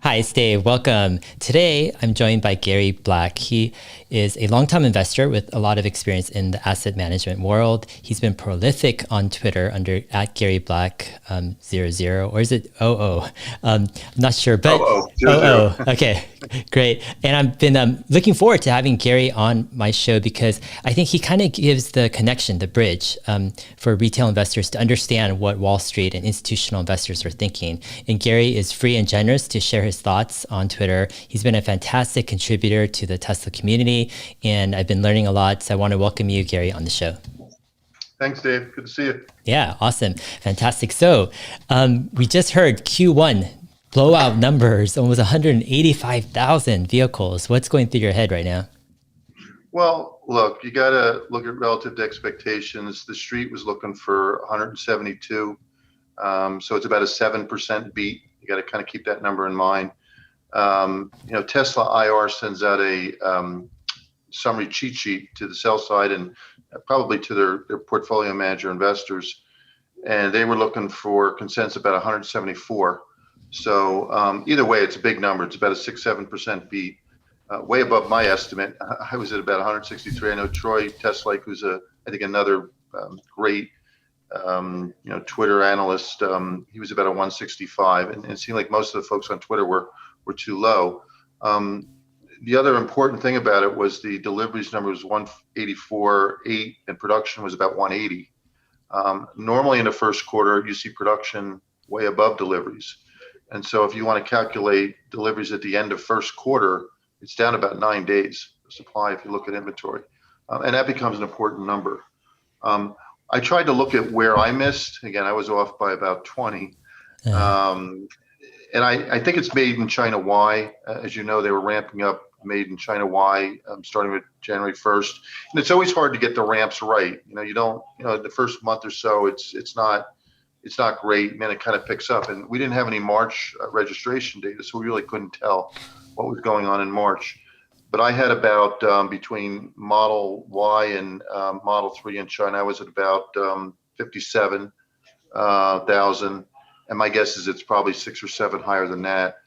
Hi, it's Dave. Welcome. Today, I'm joined by Gary Black. He is a longtime investor with a lot of experience in the asset management world. He's been prolific on Twitter under @GaryBlack00, or is it 00? I'm not sure, but 00. Okay, great. And I've been looking forward to having Gary on my show because I think he kind of gives the connection, the bridge for retail investors to understand what Wall Street and institutional investors are thinking. And Gary is free and generous to share his thoughts on Twitter. He's been a fantastic contributor to the Tesla community, and I've been learning a lot. So I want to welcome you, Gary, on the show. Thanks, Dave. Good to see you. Yeah, awesome. Fantastic. So we just heard Q1 blowout numbers, almost 185,000 vehicles. What's going through your head right now? Well, look, you got to look at relative to expectations. The street was looking for 172. So it's about a 7% beat. You got to kind of keep that number in mind. Tesla IR sends out a summary cheat sheet to the sell side and probably to their portfolio manager investors. And they were looking for consensus about 174. So either way, it's a big number. It's about a 6-7% beat, way above my estimate. I was at about 163. I know Troy Teslake, who's I think another great Twitter analyst, he was about a 165, and it seemed like most of the folks on Twitter were too low. The other important thing about it was the deliveries number was 184.8 and production was about 180. Normally in the first quarter, you see production way above deliveries. And so if you want to calculate deliveries at the end of first quarter, it's down about 9 days of supply if you look at inventory. And that becomes an important number. I tried to look at where I missed. Again, I was off by about 20. And I think it's made in China Y. As you know, they were ramping up made in China Y starting with January 1st. And it's always hard to get the ramps right. The first month or so, it's not great, and then it kind of picks up. And we didn't have any March registration data, so we really couldn't tell what was going on in March. But I had about between Model Y and Model 3 in China, I was at about 57,000. And my guess is it's probably 6 or 7 higher than that.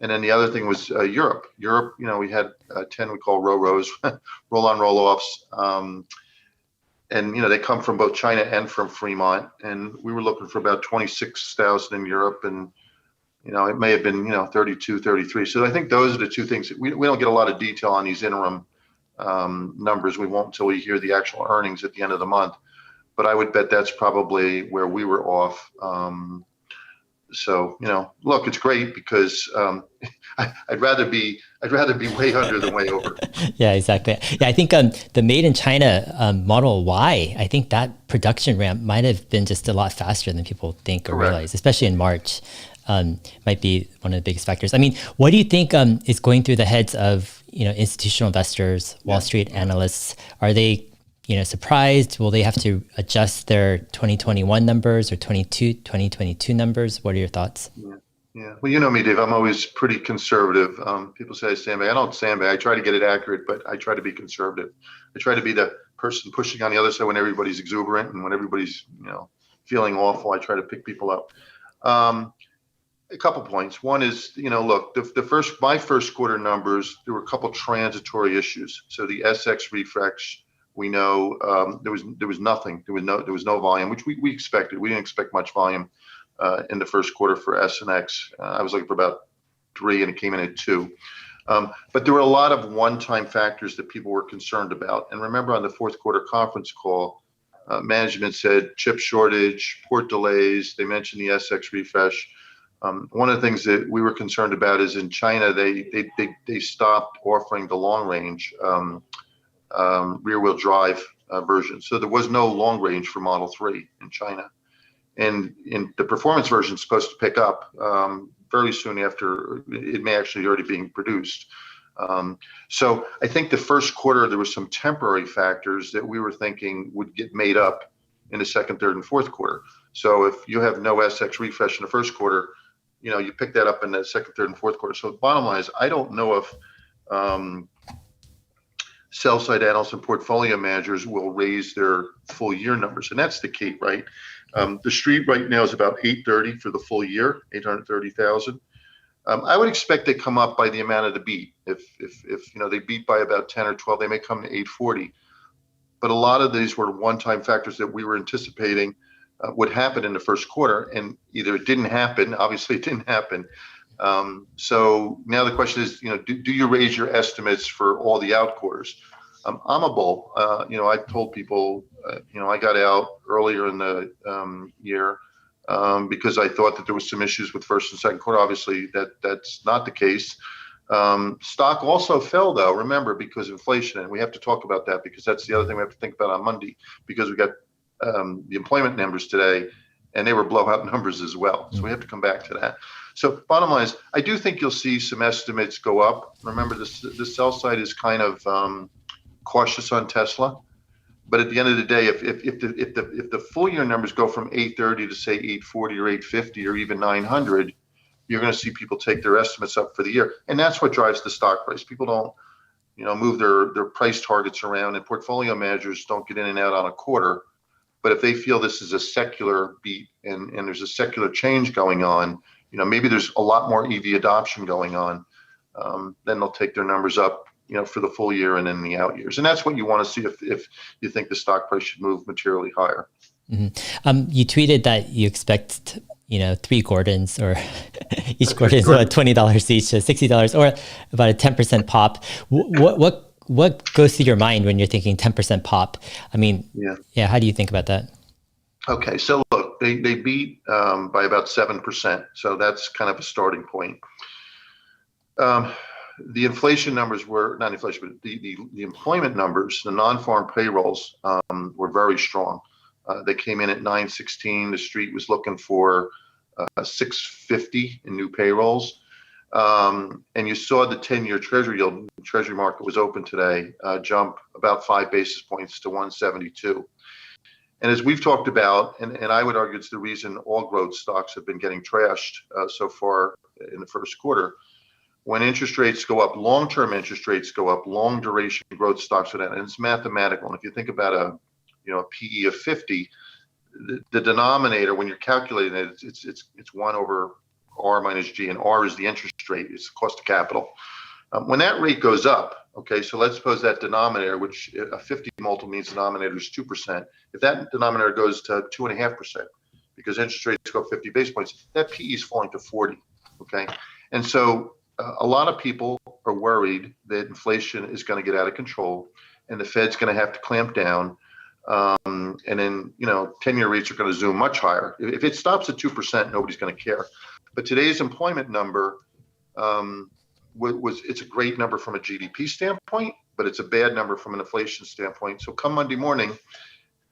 And then the other thing was Europe. Europe, we had 10 we call row-rows, roll-on, roll-offs. And they come from both China and from Fremont, and we were looking for about 26,000 in Europe, and it may have been 32, 33. So I think those are the two things. We don't get a lot of detail on these interim numbers. We won't until we hear the actual earnings at the end of the month. But I would bet that's probably where we were off. So look, it's great because I'd rather be way under than way over. Yeah, exactly. Yeah, I think the made in China Model Y, I think that production ramp might have been just a lot faster than people think or Correct. realize, especially in March. Might be one of the biggest factors. I mean, what do you think is going through the heads of institutional investors, Wall Street analysts? Are they surprised? Will they have to adjust their 2021 numbers or 2022 numbers? What are your thoughts? Yeah. Well, you know me, Dave. I'm always pretty conservative. People say I sandbag. I don't sandbag. I try to get it accurate, but I try to be conservative. I try to be the person pushing on the other side when everybody's exuberant and when everybody's feeling awful. I try to pick people up. A couple points. One is, look, my first quarter numbers, there were a couple transitory issues. So the SX refresh, we know there was nothing. There was no volume, which we expected. We didn't expect much volume in the first quarter for S and X. I was looking for about 3, and it came in at 2. But there were a lot of one-time factors that people were concerned about. And remember, on the fourth quarter conference call, management said chip shortage, port delays. They mentioned the SX refresh. One of the things that we were concerned about is in China, they stopped offering the long range rear-wheel drive version. So there was no long range for Model 3 in China. And in the performance version is supposed to pick up very soon after. It may actually already being produced. So I think the first quarter, there were some temporary factors that we were thinking would get made up in the second, third, and fourth quarter. So if you have no SX refresh in the first quarter, you pick that up in the second, third, and fourth quarter. So the bottom line is, I don't know if sell-side analysts and portfolio managers will raise their full year numbers. And that's the key, right? The street right now is about 830 for the full year, 830,000. I would expect they come up by the amount of the beat. If they beat by about 10 or 12, they may come to 840. But a lot of these were one-time factors that we were anticipating would happen in the first quarter, and either it didn't happen. Obviously, it didn't happen. So now the question is, do you raise your estimates for all the out quarters? I'm a bull. I've told people, I got out earlier in the year because I thought that there was some issues with first and second quarter. Obviously, that's not the case. Stock also fell, though, remember, because inflation, and we have to talk about that because that's the other thing we have to think about on Monday, because we got the employment numbers today, and they were blowout numbers as well. So we have to come back to that. So bottom line is, I do think you'll see some estimates go up. Remember, the sell side is kind of cautious on Tesla. But at the end of the day, if the full year numbers go from 830 to say 840 or 850 or even 900, you're going to see people take their estimates up for the year, and that's what drives the stock price. People don't, move their price targets around, and portfolio managers don't get in and out on a quarter. But if they feel this is a secular beat and there's a secular change going on, maybe there's a lot more EV adoption going on, then they'll take their numbers up, for the full year and in the out years. And that's what you want to see if you think the stock price should move materially higher. Mm-hmm. You tweeted that you expect, 3 Gordons, or each Gordon is about $20 each, so $60, or about a 10% pop. What goes through your mind when you're thinking 10% pop? I mean, yeah. How do you think about that? Okay, so look, they beat by about 7%, so that's kind of a starting point. The inflation numbers were not inflation, but the employment numbers, the non-farm payrolls were very strong. They came in at 916. The street was looking for 650 in new payrolls. And you saw the 10-year Treasury yield, Treasury market was open today, jump about 5 basis points to 172. And as we've talked about, and I would argue it's the reason all growth stocks have been getting trashed so far in the first quarter. When interest rates go up, long-term interest rates go up, long duration growth stocks are that, and it's mathematical. And if you think about a PE of 50, the denominator when you're calculating it, it's 1 over R minus G, and R is the interest rate, it's the cost of capital. When that rate goes up, okay, so let's suppose that denominator, which a 50 multiple means denominator is 2%. If that denominator goes to 2.5%, because interest rates go up 50 basis points, that PE is falling to 40, okay? And so a lot of people are worried that inflation is going to get out of control and the Fed's going to have to clamp down. And then, 10-year rates are going to zoom much higher. If it stops at 2%, nobody's going to care. But today's employment number it's a great number from a GDP standpoint, but it's a bad number from an inflation standpoint. So come Monday morning,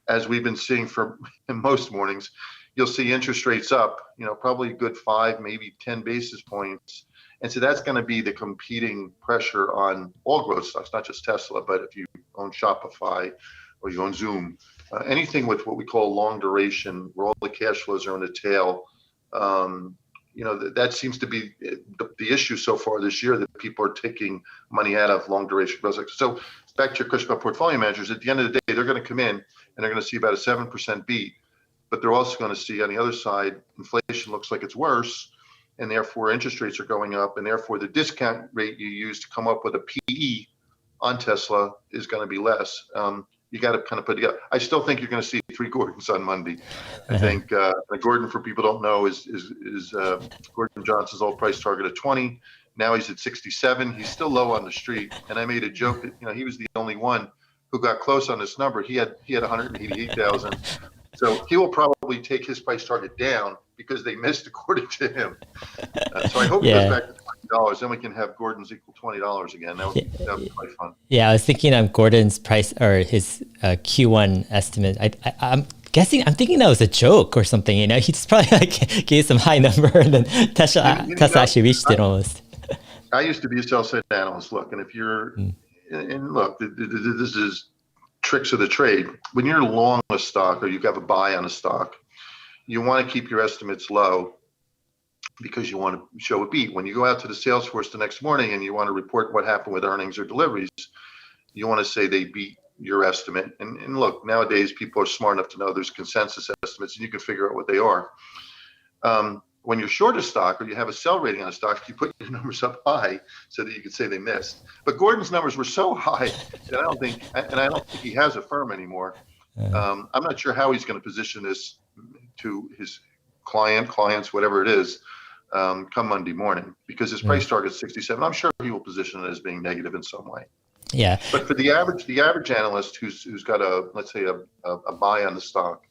as we've been seeing for most mornings, you'll see interest rates up, probably a good 5, maybe 10 basis points. And so that's going to be the competing pressure on all growth stocks, not just Tesla, but if you own Shopify or you own Zoom, anything with what we call long duration, where all the cash flows are on the tail. That seems to be the issue so far this year, that people are taking money out of long duration growth stocks. So back to your question about portfolio managers, at the end of the day, they're going to come in and they're going to see about a 7% beat, but they're also going to see on the other side, inflation looks like it's worse, and therefore interest rates are going up, and therefore the discount rate you use to come up with a PE on Tesla is going to be less. You got to kind of put together. I still think you're going to see 3 Gordons on Monday. I think Gordon, for people who don't know, is Gordon Johnson's old price target at 20. Now he's at 67. He's still low on the street. And I made a joke that he was the only one who got close on this number. He had 188,000. So he will probably take his price target down because they missed according to him. So I hope he goes back to $20. Then we can have Gordon's equal $20 again. That would be quite fun. Yeah, I was thinking on Gordon's price or his Q1 estimate. I'm thinking that was a joke or something. He just probably gave some high number, and then Tesla actually reached it almost. I used to be a sell-side analyst. Look, and if you're and look, this is tricks of the trade. When you're long a stock or you have a buy on a stock, you want to keep your estimates low because you want to show a beat. When you go out to the sales force the next morning and you want to report what happened with earnings or deliveries, you want to say they beat your estimate. And look, nowadays people are smart enough to know there's consensus estimates and you can figure out what they are. When you're short a stock or you have a sell rating on a stock, you put your numbers up high so that you can say they missed. But Gordon's numbers were so high that I don't think he has a firm anymore. I'm not sure how he's going to position this to his clients, whatever it is, come Monday morning, because his price target is 67. I'm sure he will position it as being negative in some way. Yeah. But for the average analyst who's got let's say a buy on the stock,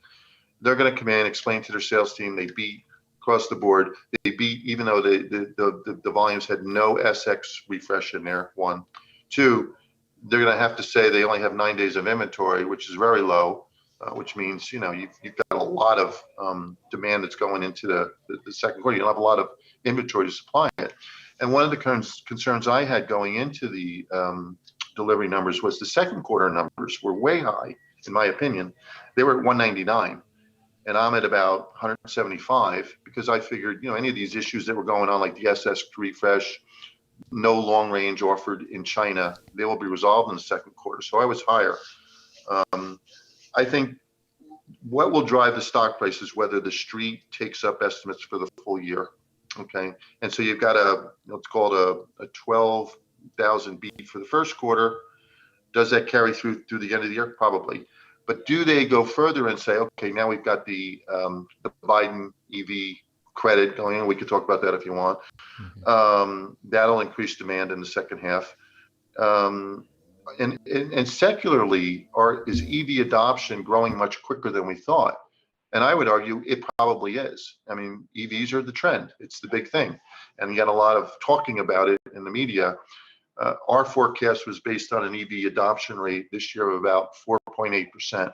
they're going to come in, explain to their sales team they beat across the board. They beat even though the volumes had no SX refresh in there. One, two, they're going to have to say they only have 9 days of inventory, which is very low, which means you've got a lot of demand that's going into the second quarter. You don't have a lot of inventory to supply it. And one of the concerns I had going into the delivery numbers was the second quarter numbers were way high, in my opinion. They were at 199. And I'm at about 175 because I figured, any of these issues that were going on, like the SS refresh, no long range offered in China, they will be resolved in the second quarter. So I was higher. I think what will drive the stock price is whether the street takes up estimates for the full year. Okay. And so you've got what's called a 12,000 beat for the first quarter. Does that carry through the end of the year? Probably. But do they go further and say, okay, now we've got the Biden EV credit going in? We could talk about that if you want. That'll increase demand in the second half. And secularly, is EV adoption growing much quicker than we thought? And I would argue it probably is. I mean, EVs are the trend. It's the big thing. And you got a lot of talking about it in the media. Our forecast was based on an EV adoption rate this year of about 4.8%,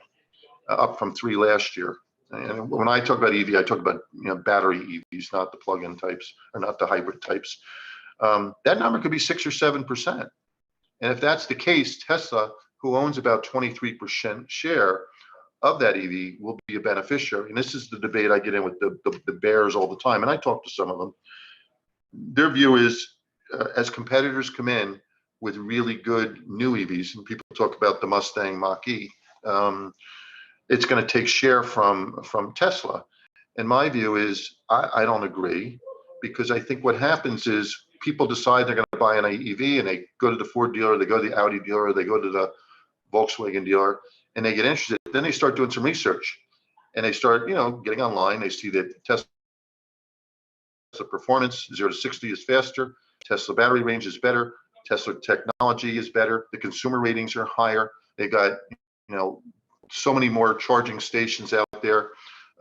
up from 3% last year. And when I talk about EV, I talk about battery EVs, not the plug-in types or not the hybrid types. That number could be 6 or 7%. And if that's the case, Tesla, who owns about 23% share of that EV, will be a beneficiary. And this is the debate I get in with the bears all the time. And I talk to some of them. Their view is, as competitors come in with really good new EVs, and people talk about the Mustang Mach-E, it's going to take share from Tesla. And my view is, I don't agree, because I think what happens is people decide they're going to buy an EV and they go to the Ford dealer, they go to the Audi dealer, they go to the Volkswagen dealer, and they get interested. Then they start doing some research and they start, getting online. They see that Tesla performance 0 to 60 is faster. Tesla battery range is better. Tesla technology is better. The consumer ratings are higher. They got, so many more charging stations out there.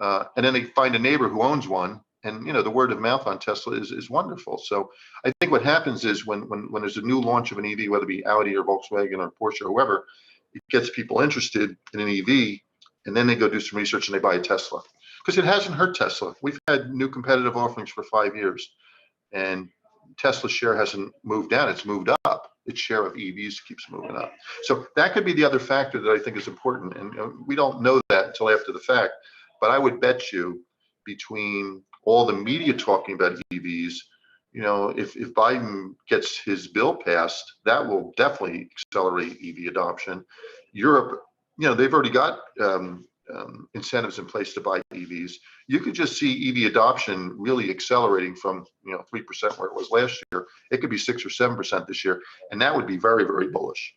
And then they find a neighbor who owns one. And, the word of mouth on Tesla is wonderful. So I think what happens is when there's a new launch of an EV, whether it be Audi or Volkswagen or Porsche or whoever, it gets people interested in an EV. And then they go do some research and they buy a Tesla. Because it hasn't hurt Tesla. We've had new competitive offerings for 5 years. And Tesla's share hasn't moved down, it's moved up. Its share of EVs keeps moving up. So that could be the other factor that I think is important. And we don't know that until after the fact. But I would bet you between all the media talking about EVs, if Biden gets his bill passed, that will definitely accelerate EV adoption. Europe, they've already got incentives in place to buy EVs. You could just see EV adoption really accelerating from 3% where it was last year. It could be 6 or 7% this year, and that would be very, very bullish.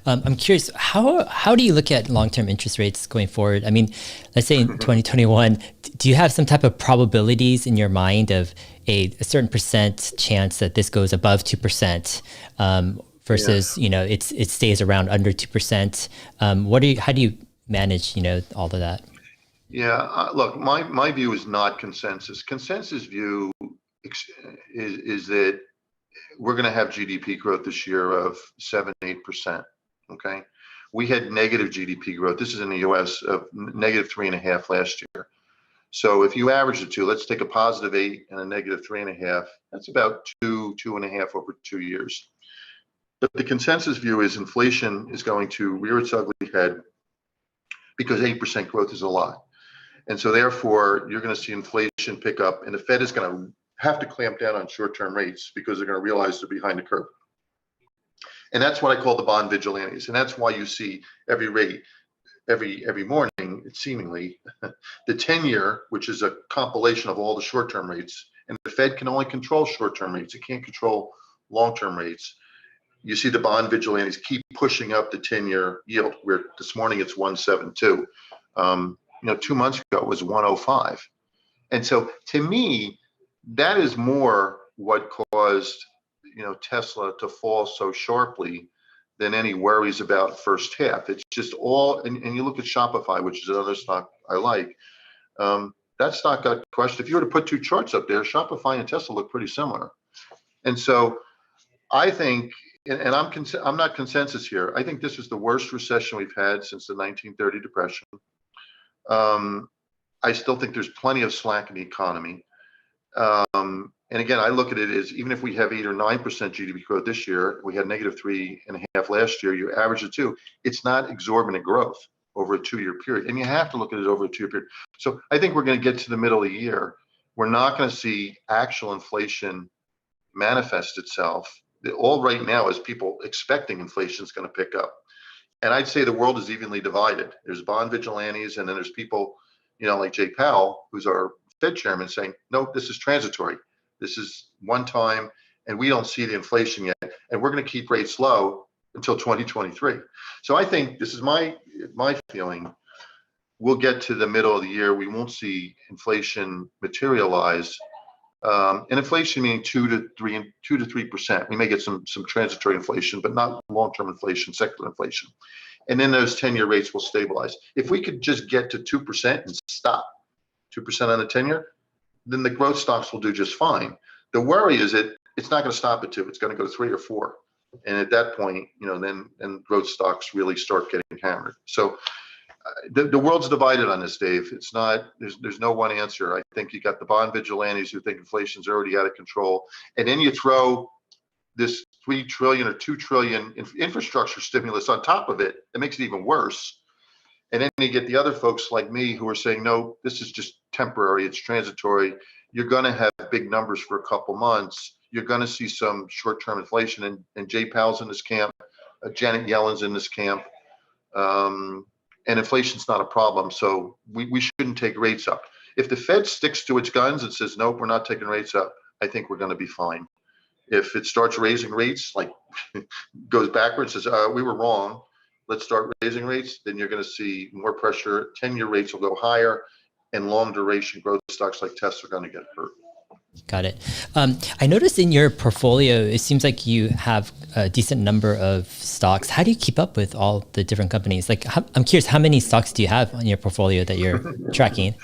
I'm curious, how do you look at long-term interest rates going forward? I mean, let's say in 2021, do you have some type of probabilities in your mind of a certain percent chance that this goes above 2%? Versus, it stays around under 2%. How do you manage, all of that? Yeah, look, my view is not consensus. Consensus view is that we're going to have GDP growth this year of 7-8%. Okay, we had negative GDP growth. This is in the U.S. of negative 3.5 last year. So if you average the two, let's take a positive 8 and a negative 3.5. That's about 2.5 over 2 years. But the consensus view is inflation is going to rear its ugly head because 8% growth is a lot. And so therefore, you're going to see inflation pick up, and the Fed is going to have to clamp down on short-term rates because they're going to realize they're behind the curve. And that's what I call the bond vigilantes. And that's why you see every morning, seemingly, the 10-year, which is a compilation of all the short-term rates, and the Fed can only control short-term rates. It can't control long-term rates. You see the bond vigilantes keep pushing up the 10-year yield, where this morning it's 172. 2 months ago it was 105. And so to me, that is more what caused, Tesla to fall so sharply than any worries about first half. It's just all, and you look at Shopify, which is another stock I like. That stock got crushed. If you were to put two charts up there, Shopify and Tesla look pretty similar. And so I think, and I'm not consensus here. I think this is the worst recession we've had since the 1930 depression. I still think there's plenty of slack in the economy. And again, I look at it as, even if we have 8 or 9% GDP growth this year, we had -3.5 last year, you average the two, it's not exorbitant growth over a 2-year period. And you have to look at it over a 2-year period. So I think we're going to get to the middle of the year. We're not going to see actual inflation manifest itself. All right now is people expecting inflation is going to pick up. And I'd say the world is evenly divided. There's bond vigilantes, and then there's people, like Jay Powell, who's our Fed chairman, saying, no, this is transitory. This is one time, and we don't see the inflation yet. And we're going to keep rates low until 2023. So I think, this is my feeling, we'll get to the middle of the year. We won't see inflation materialize. And inflation meaning 2 to 3%. We may get some transitory inflation, but not long-term inflation, secular inflation. And then those 10-year rates will stabilize. If we could just get to 2% and stop 2% on the 10-year, then the growth stocks will do just fine. The worry is that it's not going to stop at 2. It's going to go to 3 or 4. And at that point, then growth stocks really start getting hammered. So the world's divided on this, Dave. It's not, there's no one answer. I think you got the bond vigilantes who think inflation's already out of control. And then you throw this 3 trillion or 2 trillion infrastructure stimulus on top of it. It makes it even worse. And then you get the other folks like me who are saying, no, this is just temporary. It's transitory. You're going to have big numbers for a couple months. You're going to see some short-term inflation. And Jay Powell's in this camp. Janet Yellen's in this camp. And inflation's not a problem, so we shouldn't take rates up. If the Fed sticks to its guns and says, nope, we're not taking rates up, I think we're going to be fine. If it starts raising rates, like goes backwards, says, we were wrong, let's start raising rates, then you're going to see more pressure. 10-year rates will go higher, and long duration growth stocks like Tesla are going to get hurt. Got it. I noticed in your portfolio, it seems like you have a decent number of stocks. How do you keep up with all the different companies? I'm curious, how many stocks do you have on your portfolio that you're tracking?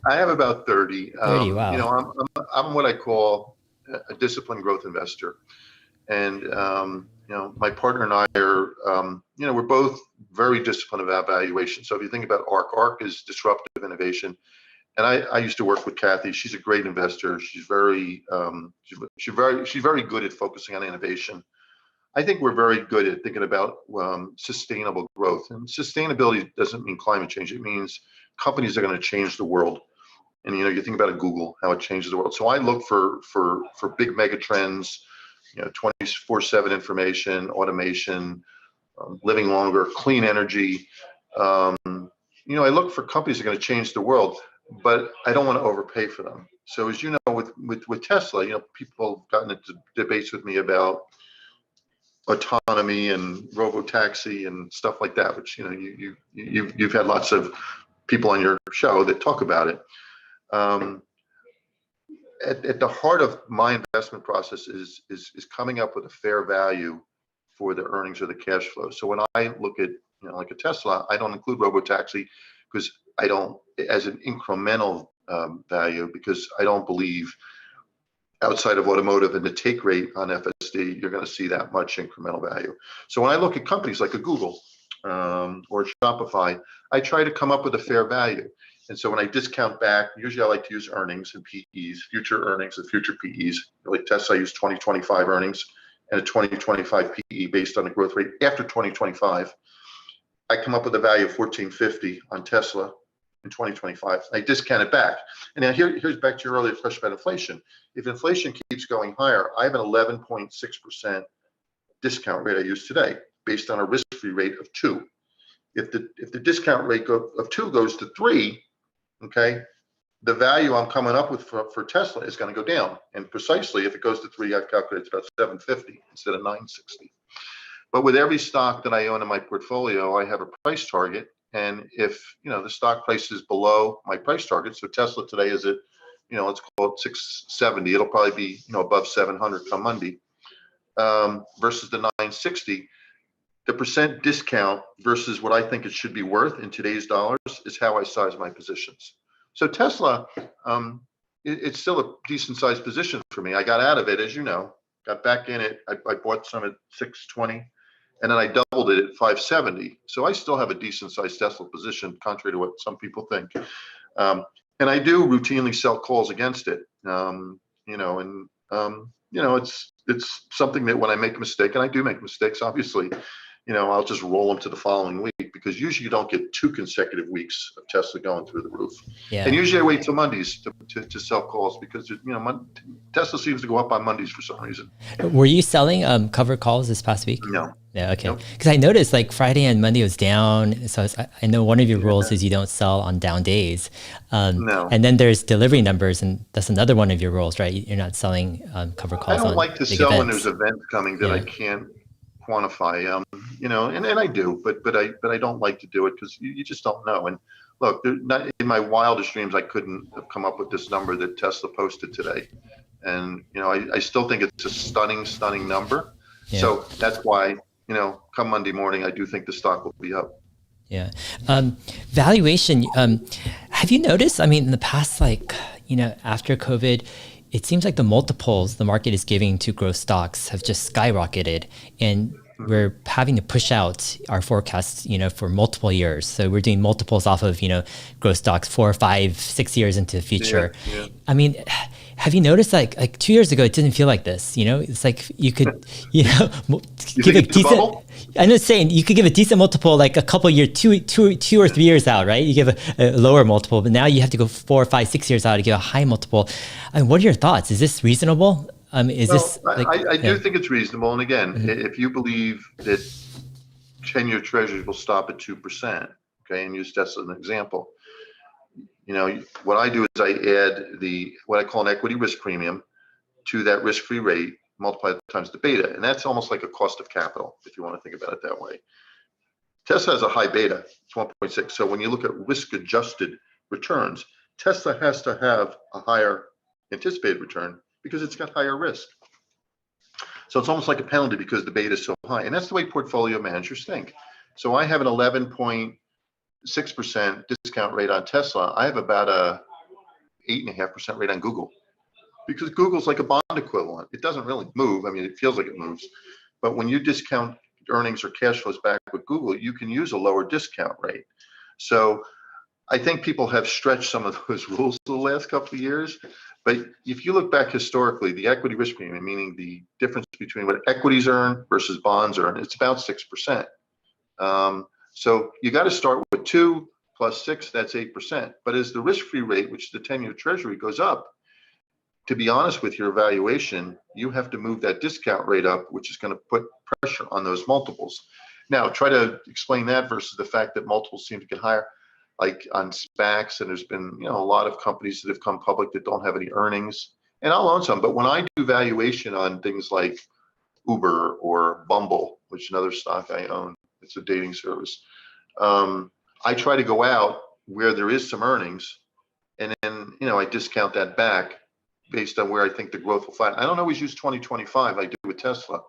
I have about 30. 30, wow. I'm what I call a disciplined growth investor. And, my partner and I are, we're both very disciplined about valuation. So if you think about ARC is disruptive innovation. And I used to work with Kathy. She's a great investor. She's very good at focusing on innovation. I think we're very good at thinking about sustainable growth. And sustainability doesn't mean climate change. It means companies are going to change the world. And you think about Google, how it changes the world. So I look for big mega trends, 24/7 information, automation, living longer, clean energy. I look for companies that are going to change the world, but I don't want to overpay for them. So as you know, with Tesla, people have gotten into debates with me about autonomy and robo-taxi and stuff like that, which you've had lots of people on your show that talk about it. At the heart of my investment process is coming up with a fair value for the earnings or the cash flow. So when I look at like a Tesla, I don't include robo-taxi because I don't, as an incremental value, because I don't believe outside of automotive and the take rate on FSD, you're going to see that much incremental value. So when I look at companies like a Google or Shopify, I try to come up with a fair value. And so when I discount back, usually I like to use earnings and PEs, future earnings and future PEs. Like Tesla, I use 2025 earnings and a 2025 PE based on the growth rate after 2025. I come up with a value of $14.50 on Tesla in 2025. I discount it back. And now here's back to your earlier question about inflation. If inflation keeps going higher, I have an 11.6% discount rate I use today based on a risk-free rate of 2. if the discount rate of 2 goes to 3, okay, the value I'm coming up with for Tesla is going to go down. And precisely if it goes to 3, I've calculated it's about 750 instead of 960. But with every stock that I own in my portfolio, I have a price target. And if, the stock price is below my price target, so Tesla today is at, let's call it 670, it'll probably be, above 700 come Monday, versus the 960, the percent discount versus what I think it should be worth in today's dollars is how I size my positions. So Tesla, it's still a decent sized position for me. I got out of it, as you know, got back in it. I bought some at 620. And then I doubled it at 570. So I still have a decent sized Tesla position, contrary to what some people think. And I do routinely sell calls against it. It's something that when I make a mistake, and I do make mistakes, obviously, I'll just roll them to the following week, because usually you don't get 2 consecutive weeks of Tesla going through the roof. Yeah. And usually I wait till Mondays to sell calls, because Tesla seems to go up on Mondays for some reason. Were you selling cover calls this past week? No. Yeah. Okay. Nope. Because I noticed like Friday and Monday was down. So I know one of your rules is you don't sell on down days. No. And then there's delivery numbers, and that's another one of your rules, right? You're not selling cover calls. I don't like to sell when there's events. events coming that I can't quantify. And I do, but I don't like to do it, because you just don't know. And look, not in my wildest dreams I couldn't have come up with this number that Tesla posted today. And I still think it's a stunning number. Yeah. So that's why come Monday morning I do think the stock will be up. Yeah. Valuation. Have you noticed? I mean, in the past, after COVID, it seems like the multiples the market is giving to growth stocks have just skyrocketed, and we're having to push out our forecasts, for multiple years. So we're doing multiples off of, growth stocks 4, 5, 6 years into the future. Yeah. I mean, have you noticed like 2 years ago, it didn't feel like this, it's like you could, give a decent, I'm just saying you could give a decent multiple, like a couple years, two or 3 years out, right? You give a lower multiple, but now you have to go 4, 5, 6 years out to give a high multiple. I mean, what are your thoughts? Is this reasonable? I do think it's reasonable. And again, if you believe that 10-year treasuries will stop at 2%, okay, and use Tesla as an example, what I do is I add what I call an equity risk premium to that risk-free rate, multiplied times the beta. And that's almost like a cost of capital, if you want to think about it that way. Tesla has a high beta, it's 1.6. So when you look at risk-adjusted returns, Tesla has to have a higher anticipated return because it's got higher risk. So it's almost like a penalty because the beta is so high. And that's the way portfolio managers think. So I have an 11.6% discount rate on Tesla. I have about a 8.5% rate on Google, because Google's like a bond equivalent. It doesn't really move. I mean, it feels like it moves. But when you discount earnings or cash flows back with Google, you can use a lower discount rate. So I think people have stretched some of those rules the last couple of years. But if you look back historically, the equity risk premium, meaning the difference between what equities earn versus bonds earn, it's about 6%. So you got to start with 2 plus 6, that's 8%. But as the risk-free rate, which is the 10-year treasury, goes up, to be honest with your evaluation, you have to move that discount rate up, which is going to put pressure on those multiples. Now, try to explain that versus the fact that multiples seem to get higher, like on SPACs, and there's been a lot of companies that have come public that don't have any earnings, and I'll own some. But when I do valuation on things like Uber or Bumble, which is another stock I own, it's a dating service, I try to go out where there is some earnings, and then I discount that back based on where I think the growth will flatten. I don't always use 2025. I do with Tesla.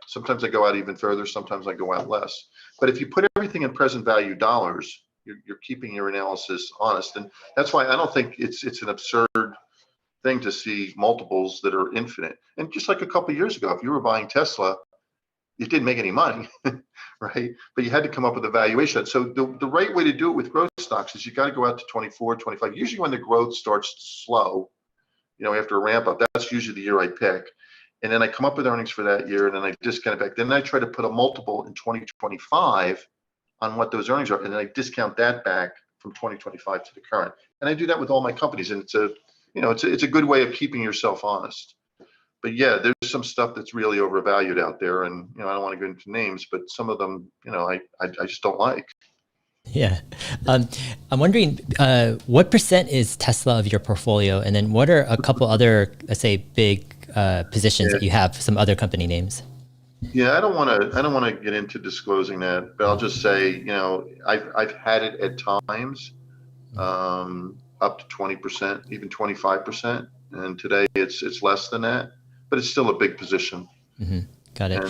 Sometimes I go out even further. Sometimes I go out less. But if you put everything in present value dollars, you're keeping your analysis honest. And that's why I don't think it's an absurd thing to see multiples that are infinite. And just like a couple of years ago, if you were buying Tesla, you didn't make any money, right? But you had to come up with a valuation. So the right way to do it with growth stocks is you got to go out to 24, 25. Usually when the growth starts to slow, after a ramp up, that's usually the year I pick. And then I come up with earnings for that year, and then I discount it back. Then I try to put a multiple in 2025 on what those earnings are, and then I discount that back from 2025 to the current. And I do that with all my companies, and it's a good way of keeping yourself honest. but yeah, there's some stuff that's really overvalued out there, and I don't want to go into names, but some of them, I just don't like. Yeah. I'm wondering what percent is Tesla of your portfolio? And then what are a couple other, let's say, big positions that you have, some other company names? Yeah, I don't want to get into disclosing that, but I'll just say, I've had it at times up to 20%, even 25%, and today it's less than that, but it's still a big position. Mm-hmm. Got it.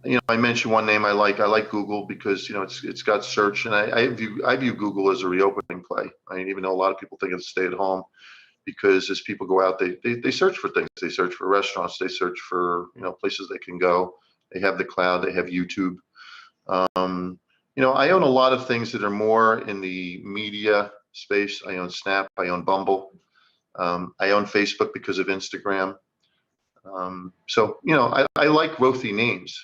And I mentioned one name I like. I like Google because it's got search, and I view Google as a reopening play. I mean, even though a lot of people think it's stay at home, because as people go out, they search for things. They search for restaurants. They search for places they can go. They have the cloud. They have YouTube. I own a lot of things that are more in the media space. I own Snap. I own Bumble. I own Facebook because of Instagram. I like growthy names,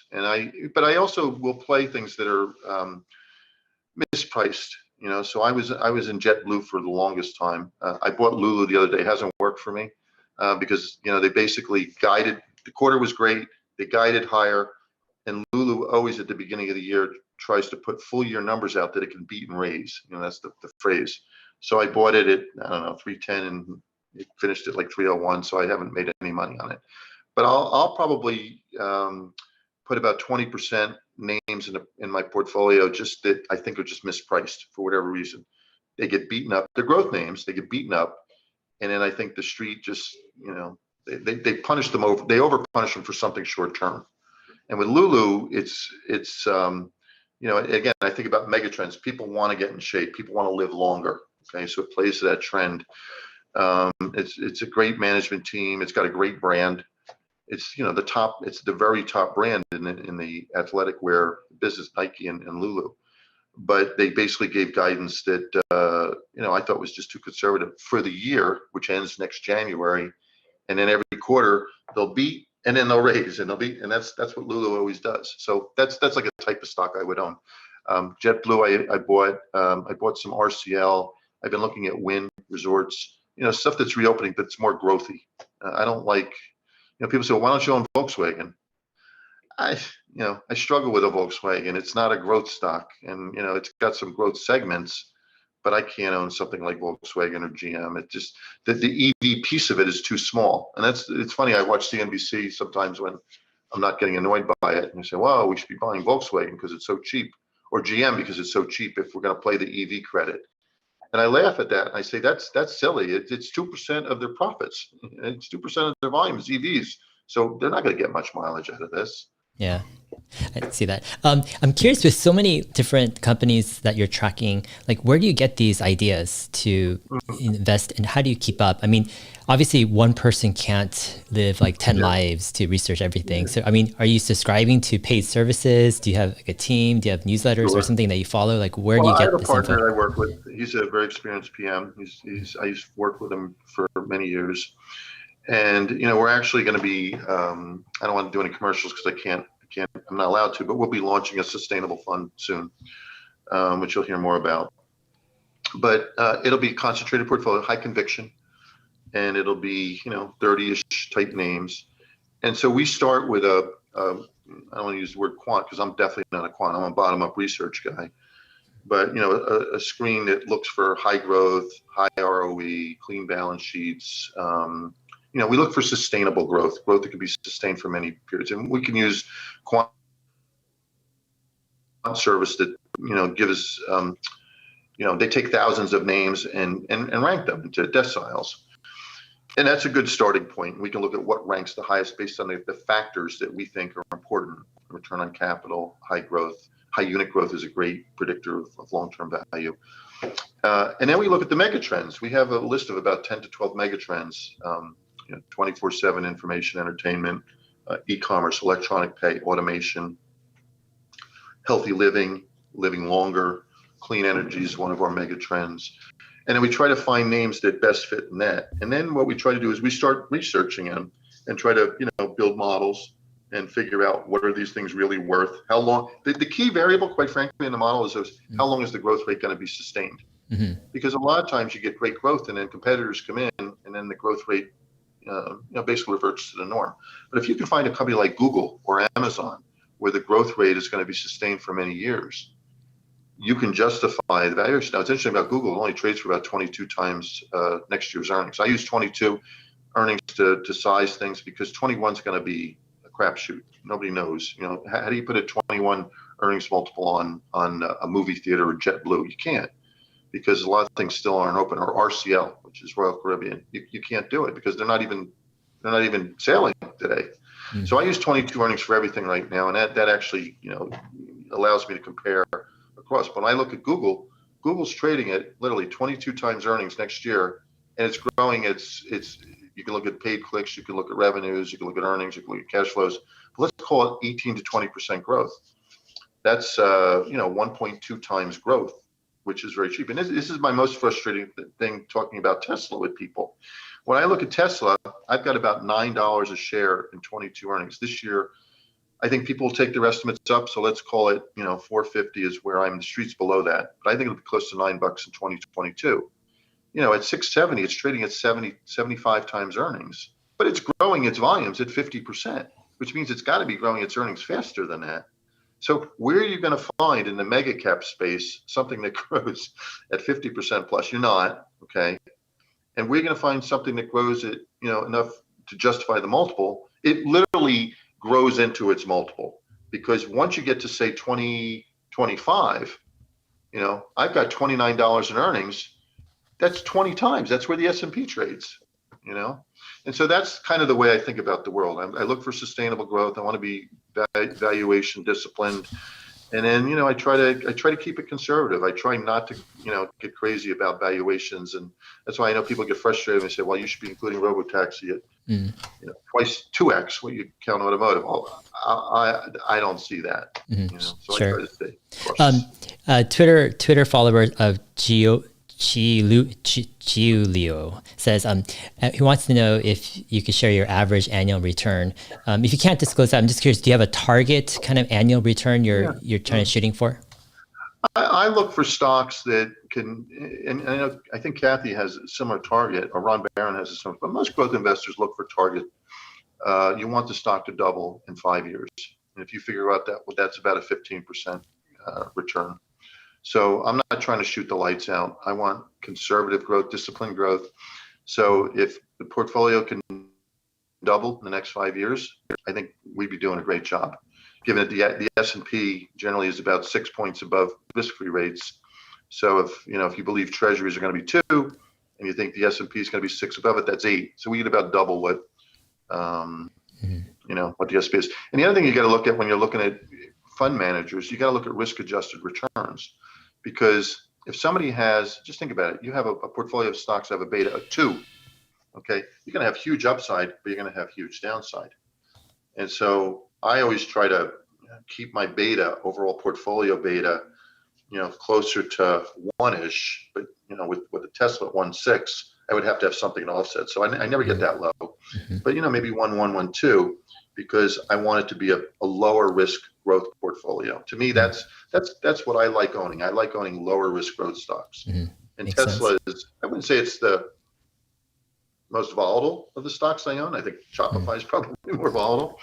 but I also will play things that are mispriced. So I was in JetBlue for the longest time. I bought Lulu the other day. It hasn't worked for me because they basically guided. The quarter was great. They guided higher, and Lulu always at the beginning of the year tries to put full year numbers out that it can beat and raise. That's the phrase. So I bought it at, I don't know, 310, and it finished at like 301. So I haven't made any money on it. But I'll probably put about 20% names in my portfolio just that I think are just mispriced for whatever reason. They get beaten up. They're growth names. They get beaten up, and then I think the street just they punish them over. They over punish them for something short term. And with Lulu, it's again, I think about megatrends. People want to get in shape. People want to live longer. Okay, so it plays to that trend. It's a great management team. It's got a great brand. It's it's the very top brand in the athletic wear business, Nike and Lulu. But they basically gave guidance that I thought was just too conservative for the year, which ends next January, and then every quarter they'll beat and then they'll raise and they'll beat, and that's what Lulu always does. So that's like a type of stock I would own. JetBlue, I bought some RCL. I've been looking at Wynn Resorts, stuff that's reopening, but it's more growthy. I don't like. People say, well, why don't you own Volkswagen? I struggle with a Volkswagen. It's not a growth stock, and it's got some growth segments, but I can't own something like Volkswagen or GM. It just the EV piece of it is too small, and it's funny. I watch CNBC sometimes when I'm not getting annoyed by it, and they say, well, we should be buying Volkswagen because it's so cheap, or GM because it's so cheap if we're going to play the EV credit. And I laugh at that. I say that's silly. It's 2% of their profits. It's 2% of their volume is EVs. So they're not going to get much mileage out of this. Yeah, I see that. I'm curious, with so many different companies that you're tracking, like where do you get these ideas to invest, and how do you keep up? I mean, obviously one person can't live like 10 lives to research everything. So, I mean, are you subscribing to paid services? Do you have like a team? Do you have newsletters or something that you follow? Like where do you get this info? I have a partner I work with. He's a very experienced PM. I used to work with him for many years. And, we're actually going to be, I don't want to do any commercials because I'm not allowed to, but we'll be launching a sustainable fund soon, which you'll hear more about. But it'll be a concentrated portfolio, high conviction, and it'll be, 30-ish type names. And so we start with I don't want to use the word quant because I'm definitely not a quant. I'm a bottom-up research guy. But, a screen that looks for high growth, high ROE, clean balance sheets. We look for sustainable growth that can be sustained for many periods. And we can use quant service that, gives, they take thousands of names and rank them into deciles. And that's a good starting point. We can look at what ranks the highest based on the factors that we think are important. Return on capital, high growth, high unit growth is a great predictor of long-term value. And then we look at the megatrends. We have a list of about 10 to 12 megatrends. 24/7 information, entertainment, e-commerce, electronic pay, automation, healthy living, living longer, clean energy is one of our mega trends. And then we try to find names that best fit in that. And then what we try to do is we start researching them and try to, build models and figure out what are these things really worth, how long. The key variable, quite frankly, in the model is how long is the growth rate going to be sustained? Mm-hmm. Because a lot of times you get great growth and then competitors come in and then the growth rate basically reverts to the norm. But if you can find a company like Google or Amazon, where the growth rate is going to be sustained for many years, you can justify the valuation. Now, it's interesting about Google. It only trades for about 22 times next year's earnings. I use 22 earnings to size things because 21 is going to be a crapshoot. Nobody knows. How do you put a 21 earnings multiple on a movie theater or JetBlue? You can't, because a lot of things still aren't open. Or RCL, which is Royal Caribbean, you can't do it because they're not even sailing today. Mm-hmm. So I use 22 earnings for everything right now, and that actually allows me to compare across. But when I look at Google's trading at literally 22 times earnings next year, and it's growing. It's you can look at paid clicks, you can look at revenues, you can look at earnings, you can look at cash flows. But let's call it 18 to 20% growth. That's 1.2 times growth, which is very cheap. And this is my most frustrating thing talking about Tesla with people. When I look at Tesla, I've got about $9 a share in 22 earnings this year. I think people will take their estimates up, so let's call it 450 is where I'm. The street's below that, but I think it'll be close to $9 in 2022. At 670, it's trading at 75 times earnings, but it's growing its volumes at 50%, which means it's got to be growing its earnings faster than that. So where are you going to find in the mega cap space something that grows at 50% plus? You're not, okay? And we're going to find something that grows at enough to justify the multiple. It literally grows into its multiple, because once you get to say 2025, I've got $29 in earnings. That's 20 times. That's where the S&P trades, And so that's kind of the way I think about the world. I look for sustainable growth. I want to be valuation disciplined. And then, I try to keep it conservative. I try not to, get crazy about valuations. And that's why I know people get frustrated and they say, well, you should be including robotaxi at, twice 2x what you count automotive. Well, I don't see that. So Sure. I try to stay. Twitter follower of Giulio says he wants to know if you could share your average annual return. If you can't disclose that, I'm just curious, do you have a target kind of annual return you're trying to shooting for? I look for stocks that can, and I think Kathy has a similar target, or Ron Barron has a similar, but most growth investors look for target. You want the stock to double in 5 years. And if you figure out that, well, that's about a 15% return. So I'm not trying to shoot the lights out. I want conservative growth, disciplined growth. So if the portfolio can double in the next 5 years, I think we'd be doing a great job. Given that the S&P generally is about 6 points above risk-free rates. So if you believe treasuries are going to be 2, and you think the S&P is going to be 6 above it, that's 8. So we get about double what what the S&P is. And the other thing you got to look at when you're looking at fund managers, you got to look at risk-adjusted returns. Because if somebody has, just think about it, you have a portfolio of stocks that have a beta of 2, okay? You're going to have huge upside, but you're going to have huge downside. And so I always try to keep my beta, overall portfolio beta, closer to 1-ish, but, with a Tesla at 1.6, I would have to have something to offset. So I never get that low, but, maybe 1.2, because I want it to be a lower risk growth portfolio. To me, that's what I like owning. I like owning lower risk growth stocks. And Makes Tesla sense. is, I wouldn't say it's the most volatile of the stocks I own. I think Shopify is probably more volatile,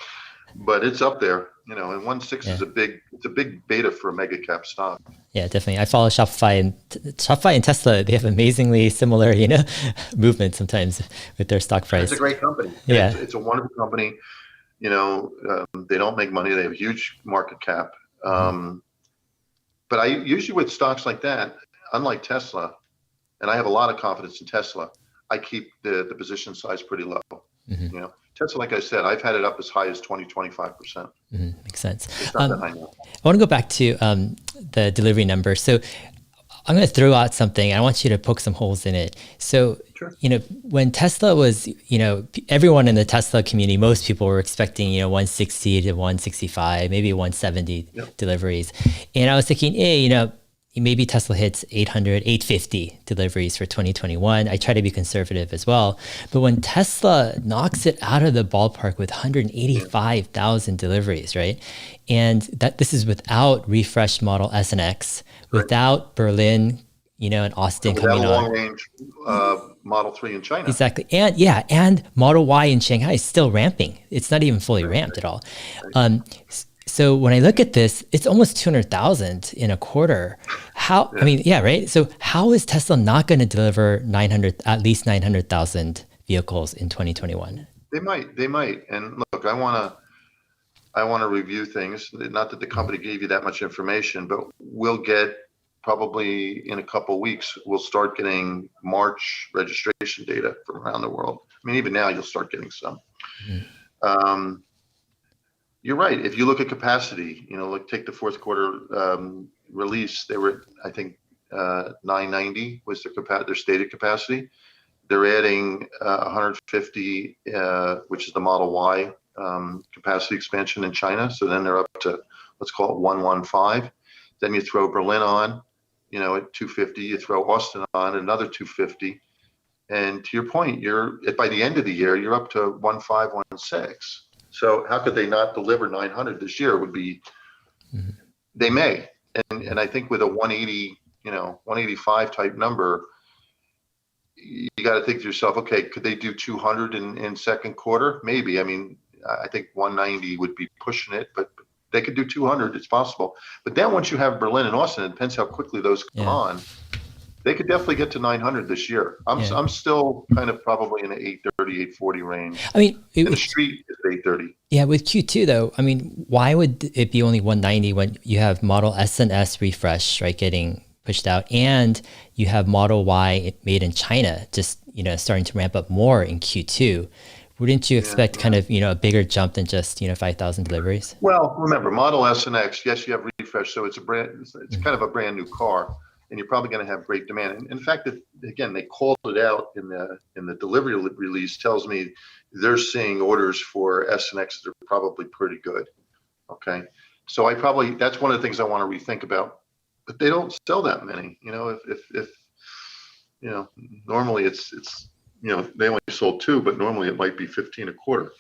but it's up there, and 1.6 is a big beta for a mega cap stock. Yeah, definitely. I follow Shopify and Tesla. They have amazingly similar, movement sometimes with their stock price. It's a great company. Yeah. It's a wonderful company. They don't make money. They have a huge market cap. But I usually with stocks like that, unlike Tesla, and I have a lot of confidence in Tesla, I keep the position size pretty low. Tesla, like I said, I've had it up as high as 20-25%. Makes sense. It's not that high now. I want to go back to the delivery number. So I'm going to throw out something. I want you to poke some holes in it. So, Sure. When Tesla was, everyone in the Tesla community, most people were expecting, 160 to 165, maybe 170 deliveries. And I was thinking, hey, maybe Tesla hits 800, 850 deliveries for 2021. I try to be conservative as well. But when Tesla knocks it out of the ballpark with 185,000 deliveries, right? And this is without refreshed Model S and X, without Berlin, and Austin Without coming a on. long range Model 3 in China. Exactly. And Model Y in Shanghai is still ramping. It's not even fully ramped at all. So when I look at this, it's almost 200,000 in a quarter. I mean, yeah, right? So how is Tesla not going to deliver at least 900,000 vehicles in 2021? They might. And look, I want to review things. Not that the company gave you that much information, but we'll get probably in a couple of weeks, we'll start getting March registration data from around the world. I mean, even now you'll start getting some. You're right. If you look at capacity, take the fourth quarter release, they were, I think, 990 was their stated capacity. They're adding 150, which is the Model Y capacity expansion in China. So then they're up to, let's call it 115. Then you throw Berlin on, at 250. You throw Austin on, another 250. And to your point, by the end of the year, you're up to 1516. So how could they not deliver 900 this year? Would be, they may. And I think with a 180, 185 type number, you got to think to yourself, okay, could they do 200 in second quarter? Maybe. I mean, I think 190 would be pushing it, but they could do 200. It's possible. But then once you have Berlin and Austin, it depends how quickly those come on. They could definitely get to 900 this year. I'm still kind of probably in the 830, 840 range. I mean, the street is 830. Yeah, with Q2 though, I mean, why would it be only 190 when you have Model S and S refresh, right, getting pushed out, and you have Model Y made in China just starting to ramp up more in Q2? Wouldn't you expect kind of a bigger jump than just 5,000 deliveries? Well, remember Model S and X, yes, you have refresh, so it's kind of a brand new car, and you're probably going to have great demand. And in fact, again, they called it out in the delivery release. Tells me they're seeing orders for S and X that are probably pretty good. Okay, so that's one of the things I want to rethink about. But they don't sell that many. If normally it's they only sold 2, but normally it might be 15 a quarter.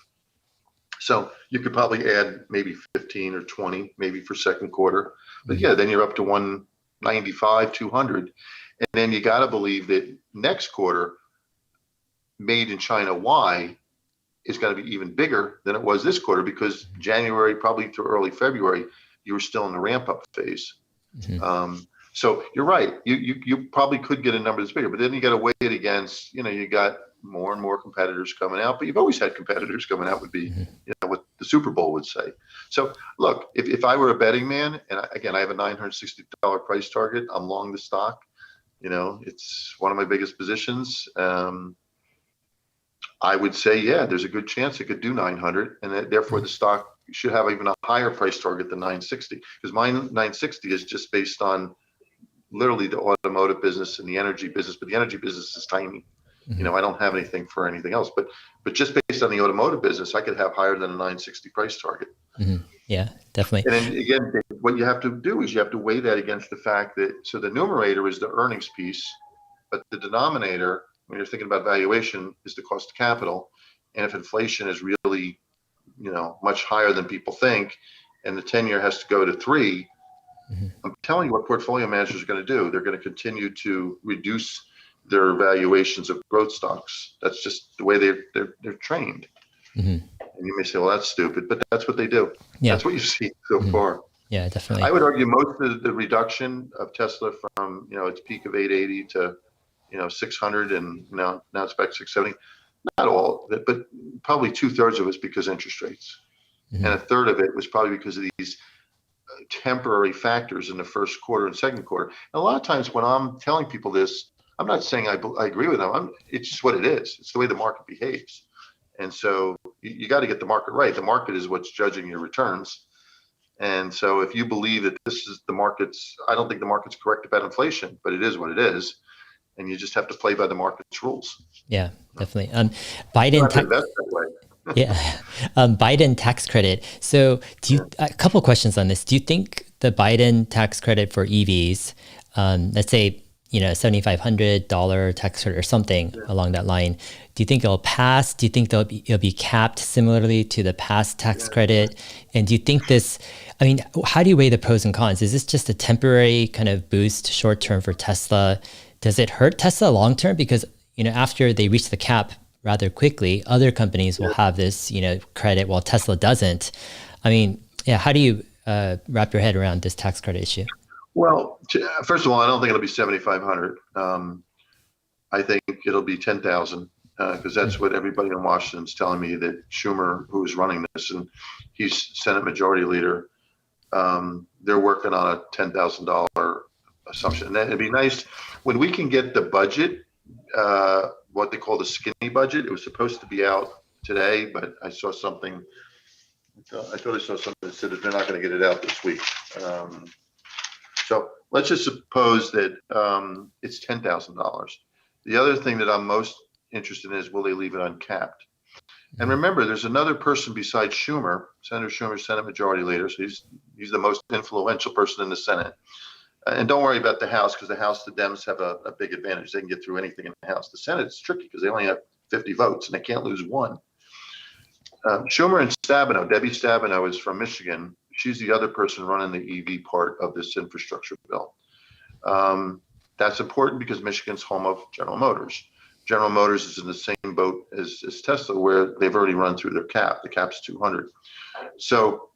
So you could probably add maybe 15 or 20 maybe for second quarter. But yeah, then you're up to 195, 200. And then you got to believe that next quarter, made in China Y is going to be even bigger than it was this quarter, because January, probably through early February, you were still in the ramp up phase. So you're right. You probably could get a number that's bigger, but then you got to weigh it against, you got more and more competitors coming out, but you've always had competitors coming out, would be, what the Super Bowl would say. So look, if I were a betting man, and again, I have a $960 price target, I'm long the stock, it's one of my biggest positions. I would say, yeah, there's a good chance it could do 900, and that therefore the stock should have even a higher price target than 960, because my 960 is just based on literally the automotive business and the energy business, but the energy business is tiny. I don't have anything for anything else, but just based on the automotive business, I could have higher than a 960 price target. Yeah, definitely. And then again, what you have to do is you have to weigh that against the fact that, so the numerator is the earnings piece, but the denominator, when you're thinking about valuation, is the cost of capital. And if inflation is really, much higher than people think, and the 10-year has to go to 3, I'm telling you what portfolio managers are going to do. They're going to continue to reduce their valuations of growth stocks. That's just the way they're trained. And you may say, well, that's stupid, but that's what they do. Yeah. That's what you've seen so far. Yeah, definitely. I would argue most of the reduction of Tesla from its peak of 880 to 600, and now it's back to 670. Not all, but probably 2/3 of it is because interest rates, and a third of it was probably because of these temporary factors in the first quarter and second quarter. And a lot of times when I'm telling people this, I'm not saying I agree with them. It's just what it is. It's the way the market behaves. And so you got to get the market right. The market is what's judging your returns. And so if you believe that this is the market's, I don't think the market's correct about inflation, but it is what it is. And you just have to play by the market's rules. Yeah, definitely. Biden. Biden tax credit. So a couple of questions on this. Do you think the Biden tax credit for EVs, let's say, $7,500 tax credit or something along that line. Do you think it'll pass? Do you think it'll be capped similarly to the past tax credit? And do you think this, I mean, how do you weigh the pros and cons? Is this just a temporary kind of boost short term for Tesla? Does it hurt Tesla long term? Because, after they reach the cap rather quickly, other companies will have this, credit while Tesla doesn't. I mean, yeah, how do you wrap your head around this tax credit issue? Well, first of all, I don't think it'll be 7,500. I think it'll be 10,000 because that's what everybody in Washington's telling me, that Schumer, who is running this, and he's Senate Majority Leader, they're working on a $10,000 assumption. And it'd be nice when we can get the budget, what they call the skinny budget. It was supposed to be out today, but I saw something. I thought I saw something that said that they're not going to get it out this week. So let's just suppose that it's $10,000. The other thing that I'm most interested in is, will they leave it uncapped? And remember, there's another person besides Schumer, Senator Schumer, Senate Majority Leader. So he's the most influential person in the Senate. And don't worry about the House, because the House, the Dems have a big advantage. They can get through anything in the House. The Senate is tricky because they only have 50 votes and they can't lose one. Schumer and Stabenow, Debbie Stabenow is from Michigan. She's the other person running the EV part of this infrastructure bill. That's important because Michigan's home of General Motors. General Motors is in the same boat as Tesla, where they've already run through their cap. The cap's 200. So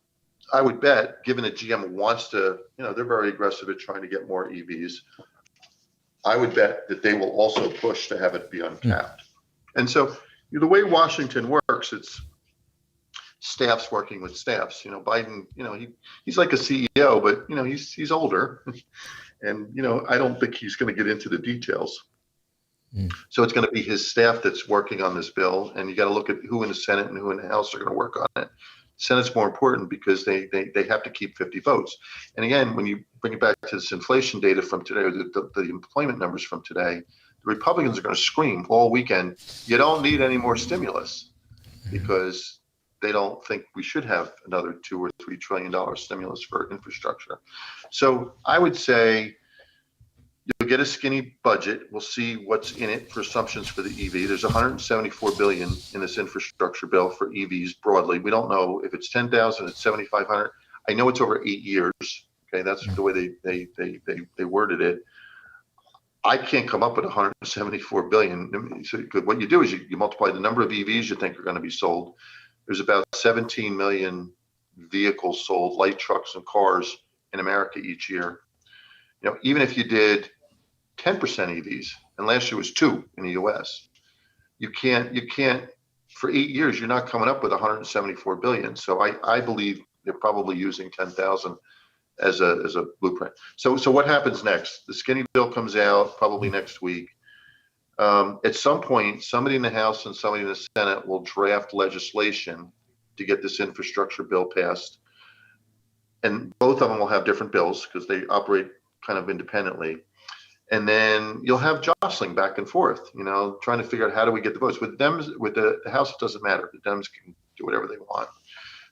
I would bet, given that GM wants to, they're very aggressive at trying to get more EVs. I would bet that they will also push to have it be uncapped. And so the way Washington works, it's staffs working with staffs. Biden, he's like a CEO, but he's older, and I don't think he's going to get into the details. So it's going to be his staff that's working on this bill, and you got to look at who in the Senate and who in the House are going to work on it. Senate's more important because they have to keep 50 votes. And again, when you bring it back to this inflation data from today, or the employment numbers from today, the Republicans are going to scream all weekend, you don't need any more stimulus, because they don't think we should have another $2 or $3 trillion stimulus for infrastructure. So I would say you'll get a skinny budget. We'll see what's in it for assumptions for the EV. There's 174 billion in this infrastructure bill for EVs broadly. We don't know if it's 10,000, it's 7,500. I know it's over 8 years. Okay, that's the way they worded it. I can't come up with 174 billion. So what you do is you multiply the number of EVs you think are going to be sold. There's about 17 million vehicles sold, light trucks and cars in America each year. Even if you did 10% EVs, and last year was 2 in the US, you can't for 8 years, you're not coming up with 174 billion. So I believe they're probably using 10,000 as a blueprint. So what happens next? The skinny bill comes out probably next week. At some point, somebody in the House and somebody in the Senate will draft legislation to get this infrastructure bill passed. And both of them will have different bills because they operate kind of independently. And then you'll have jostling back and forth, trying to figure out how do we get the votes. With Dems, with the House, it doesn't matter. The Dems can do whatever they want.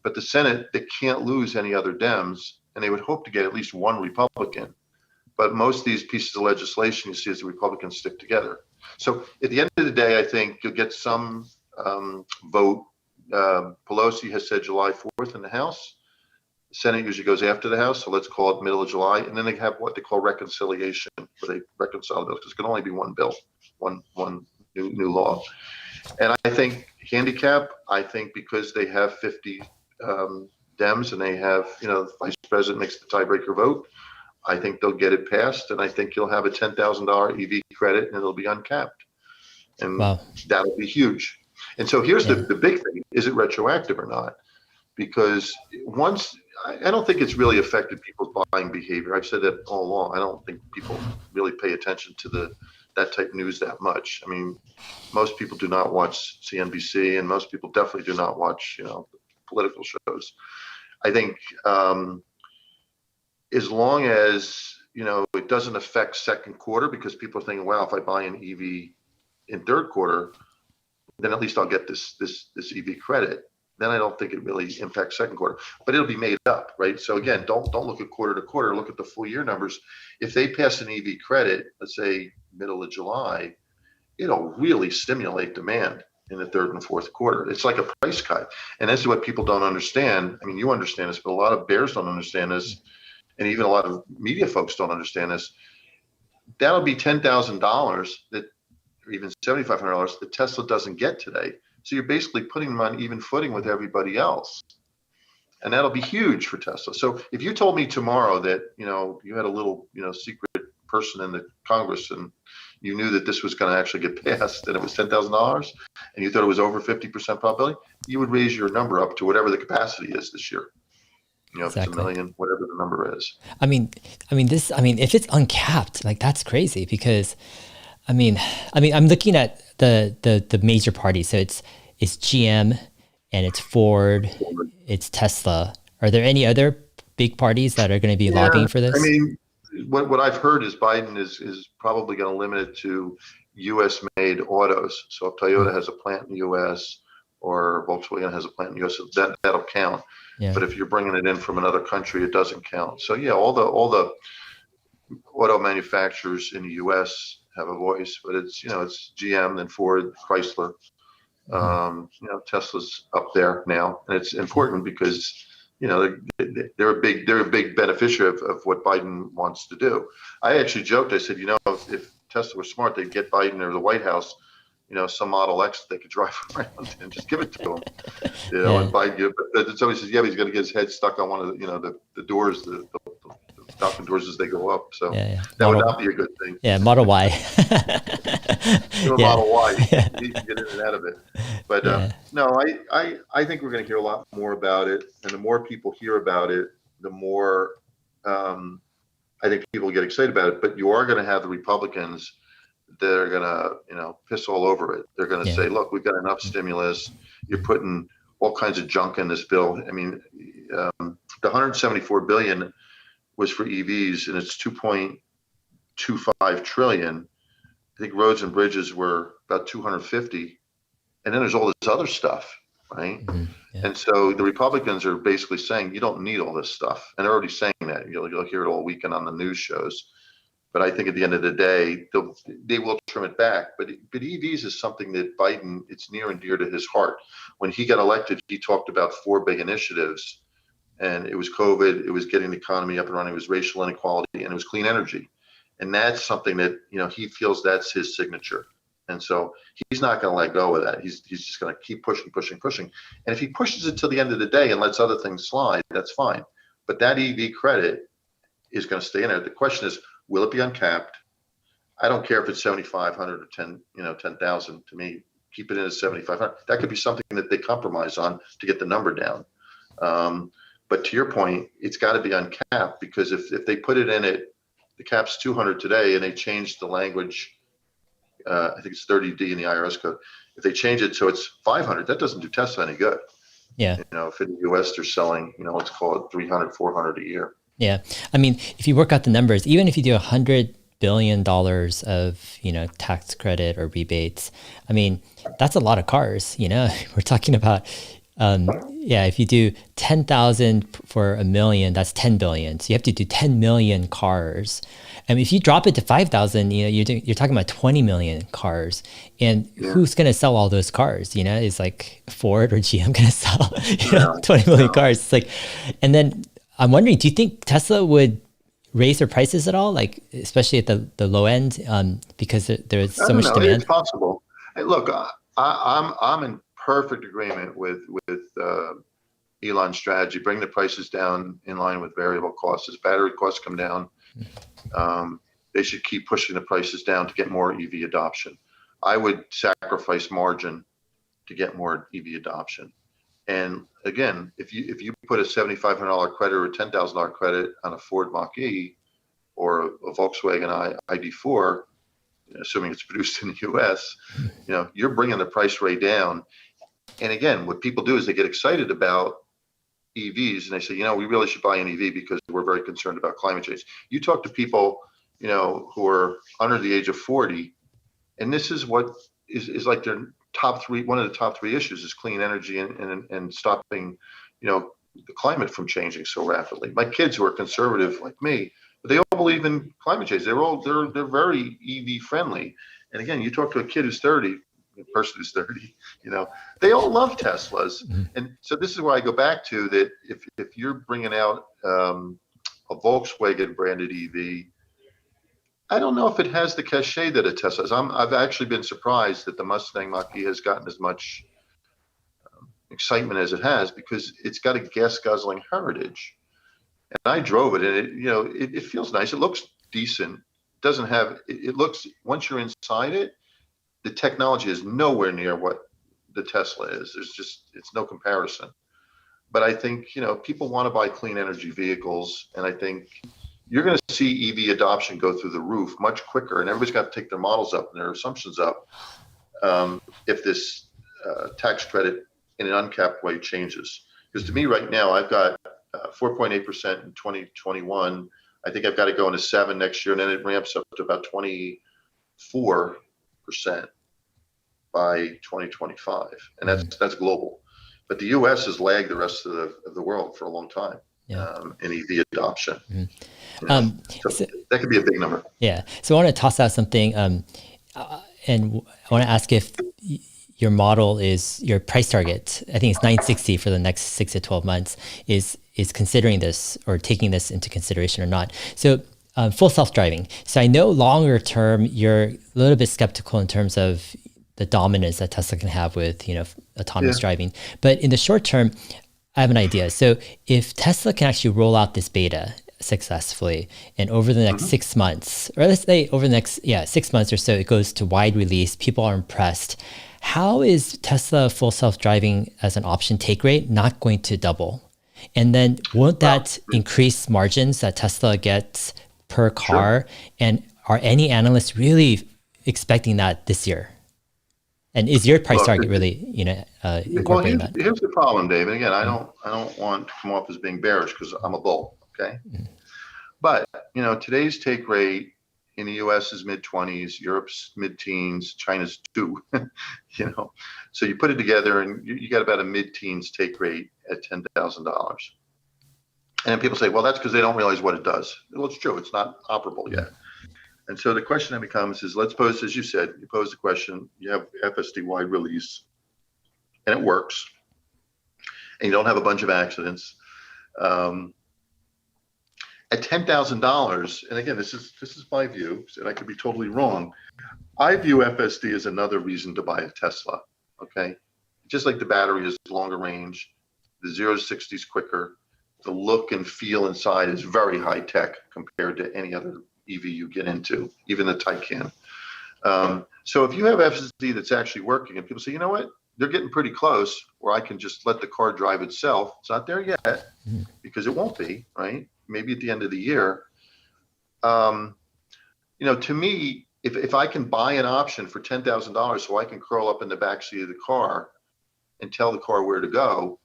But the Senate, they can't lose any other Dems, and they would hope to get at least one Republican. But most of these pieces of legislation, you see, as the Republicans stick together. So at the end of the day, I think you'll get some vote. Pelosi has said July 4th in the House. The Senate usually goes after the House, so let's call it middle of July. And then they have what they call reconciliation, where they reconcile bills, because it can only be one bill, one new law. And I think handicap, because they have 50 Dems and they have, the Vice President makes the tiebreaker vote, I think they'll get it passed, and I think you'll have a $10,000 EV credit, and it'll be uncapped. And that'll be huge. And so here's the big thing. Is it retroactive or not? Because I don't think it's really affected people's buying behavior. I've said that all along. I don't think people really pay attention to that type of news that much. I mean, most people do not watch CNBC, and most people definitely do not watch, political shows. I think as long as, it doesn't affect second quarter, because people are thinking, wow, if I buy an EV in third quarter, then at least I'll get this EV credit. then I don't think it really impacts second quarter, but it'll be made up, right? So again, don't look at quarter to quarter, look at the full year numbers. If they pass an EV credit, let's say middle of July, it'll really stimulate demand in the third and fourth quarter. It's like a price cut. And this is what people don't understand. I mean, you understand this, but a lot of bears don't understand this. And even a lot of media folks don't understand this. That'll be $10,000 that, or even $7,500 that Tesla doesn't get today. So you're basically putting them on even footing with everybody else. And that'll be huge for Tesla. So if you told me tomorrow that, you had a little, secret person in the Congress and you knew that this was going to actually get passed and it was $10,000 and you thought it was over 50% probability, you would raise your number up to whatever the capacity is this year. If it's Exactly. a million, whatever the number is. If it's uncapped, like that's crazy because, I'm looking at the major parties. So it's GM and it's Ford, it's Tesla. Are there any other big parties that are going to be lobbying for this? I mean, what I've heard is Biden is probably going to limit it to U.S. made autos. So if Toyota has a plant in the U.S. or Volkswagen has a plant in the U.S., that'll count. Yeah. But if you're bringing it in from another country, it doesn't count. So yeah, all the auto manufacturers in the U.S. have a voice, but it's GM, then Ford, Chrysler. Tesla's up there now, and it's important because they're a big beneficiary of what Biden wants to do. I actually joked. I said, if Tesla were smart, they'd get Biden or the White House, some Model X that they could drive around and just give it to him. And Biden, but somebody says, yeah, but he's going to get his head stuck on one of the doors, the Falcon doors as they go up. So that would not be a good thing. Yeah, Model Y. Model Y, you can get in and out of it. But no, I think we're going to hear a lot more about it, and the more people hear about it, the more I think people get excited about it. But you are going to have the Republicans that are going to piss all over it. They're going to say, look, we've got enough stimulus. You're putting all kinds of junk in this bill. I mean, the 174 billion was for EVs, and it's 2.25 trillion. I think roads and bridges were about 250, and then there's all this other stuff, right? And so the Republicans are basically saying you don't need all this stuff, and they're already saying that. You'll hear it all weekend on the news shows. But I think at the end of the day, they will trim it back. But EVs is something that Biden, it's near and dear to his heart. When he got elected, he talked about 4 big initiatives. And it was COVID, it was getting the economy up and running, it was racial inequality, and it was clean energy. And that's something that, he feels that's his signature. And so he's not going to let go of that. He's just going to keep pushing. And if he pushes it till the end of the day and lets other things slide, that's fine. But that EV credit is going to stay in there. The question is, will it be uncapped? I don't care if it's 7,500 or 10,000 to me. Keep it in at 7,500. That could be something that they compromise on to get the number down. But to your point, it's got to be uncapped, because if they put it in at the cap's 200 today and they change the language, I think it's 30D in the IRS code. If they change it so it's 500, that doesn't do Tesla any good. Yeah. If in the US they're selling, let's call it 300, 400 a year. Yeah. I mean, if you work out the numbers, even if you do $100 billion of, tax credit or rebates, I mean, that's a lot of cars, we're talking about, if you do 10,000 for a million, that's 10 billion. So you have to do 10 million cars. I mean, if you drop it to 5,000, you're talking about 20 million cars. And who's going to sell all those cars? Is like Ford or GM going to sell 20 million cars? It's like, and then I'm wondering, do you think Tesla would raise their prices at all? Like, especially at the low end, because there's so much demand? It's possible. Hey, look, I'm in perfect agreement with Elon's strategy. Bring the prices down in line with variable costs. As battery costs come down, they should keep pushing the prices down to get more EV adoption. I would sacrifice margin to get more EV adoption. And again, if you put a $7,500 credit or a $10,000 credit on a Ford Mach-E or a Volkswagen ID4, assuming it's produced in the U.S., you're bringing the price way down. And again, what people do is they get excited about EVs and they say, we really should buy an EV because we're very concerned about climate change. You talk to people, who are under the age of 40, and this is what is like one of the top three issues is clean energy and stopping, the climate from changing so rapidly. My kids who are conservative like me, but they all believe in climate change. They're very EV friendly. And again, you talk to a kid who's 30, a person who's 30, they all love Teslas. Mhm. And so this is where I go back to that. If you're bringing out a Volkswagen branded EV, I don't know if it has the cachet that a Tesla has. I've actually been surprised that the Mustang Mach-E has gotten as much excitement as it has because it's got a gas guzzling heritage. And I drove it, and it feels nice. It looks decent. Doesn't have it looks once you're inside it, the technology is nowhere near what the Tesla is. It's no comparison. But I think people want to buy clean energy vehicles, and I think you're going to see EV adoption go through the roof much quicker, and everybody's got to take their models up and their assumptions up if this tax credit in an uncapped way changes. Because to me right now, I've got 4.8% in 2021. I think I've got to go into 7 next year, and then it ramps up to about 24% by 2025, and that's global. But the U.S. has lagged the rest of the world for a long time in EV adoption. So that could be a big number. Yeah. So I want to toss out something, and I want to ask if your model is your price target. I think it's 960 for the next 6 to 12 months. Is considering this or taking this into consideration or not? So full self-driving. So I know longer term you're a little bit skeptical in terms of the dominance that Tesla can have with autonomous driving. But in the short term, I have an idea. So if Tesla can actually roll out this beta successfully, and over the next 6 months, or let's say over the next 6 months or so, it goes to wide release, people are impressed. How is Tesla full self-driving as an option take rate not going to double? And then won't that increase margins that Tesla gets per car? Sure. And are any analysts really expecting that this year? And is your price target really, incorporating that? Here's the problem, Dave. And again, I don't want to come off as being bearish because I'm a bull. Okay. But today's take rate in the U.S. is mid-20s, Europe's mid-teens, China's 2. So you put it together, and you got about a mid-teens take rate at $10,000. And then people say, well, that's because they don't realize what it does. Well, it's true. It's not operable yet. And so the question then becomes is, let's pose, as you said, you pose the question, you have FSD wide release, and it works, and you don't have a bunch of accidents. At $10,000, and again, this is my view, and I could be totally wrong. I view FSD as another reason to buy a Tesla. Okay, just like the battery is longer range, the 0 to 60 is quicker, the look and feel inside is very high tech compared to any other EV you get into, even the Taycan. So if you have FSD that's actually working, and people say, you know what, they're getting pretty close, where I can just let the car drive itself. It's not there yet because it won't be, right? Maybe at the end of the year. To me, if I can buy an option for $10,000 so I can curl up in the backseat of the car and tell the car where to go,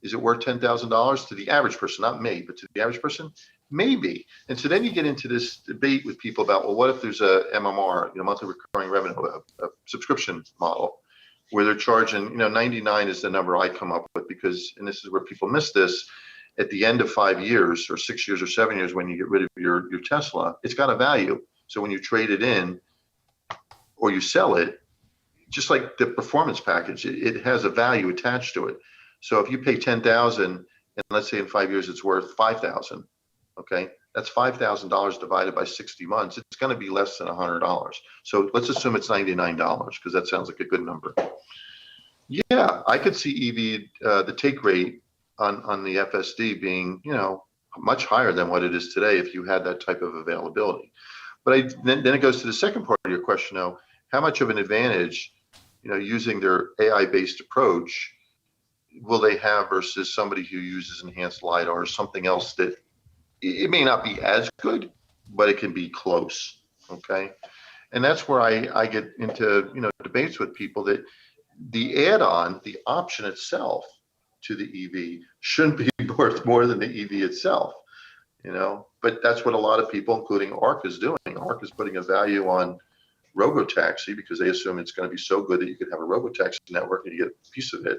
is it worth $10,000 to the average person? Not me, but to the average person? Maybe. And so then you get into this debate with people about, well, what if there's a MMR, monthly recurring revenue, a subscription model, where they're charging, 99 is the number I come up with, because, and this is where people miss this, at the end of 5 years or 6 years or 7 years, when you get rid of your Tesla, it's got a value. So when you trade it in or you sell it, just like the performance package, it has a value attached to it. So if you pay $10,000 and let's say in 5 years it's worth $5,000, okay, that's $5,000 divided by 60 months. It's going to be less than $100. So let's assume it's $99 because that sounds like a good number. Yeah, I could see EV, the take rate on the FSD being, much higher than what it is today if you had that type of availability. But then it goes to the second part of your question, though, how much of an advantage, using their AI-based approach, will they have versus somebody who uses enhanced LiDAR or something else that it may not be as good, but it can be close, okay? And that's where I get into, debates with people that the add-on, the option itself to the EV shouldn't be worth more than the EV itself, But that's what a lot of people, including ARC, is doing. ARC is putting a value on robo-taxi because they assume it's going to be so good that you could have a robo-taxi network and you get a piece of it.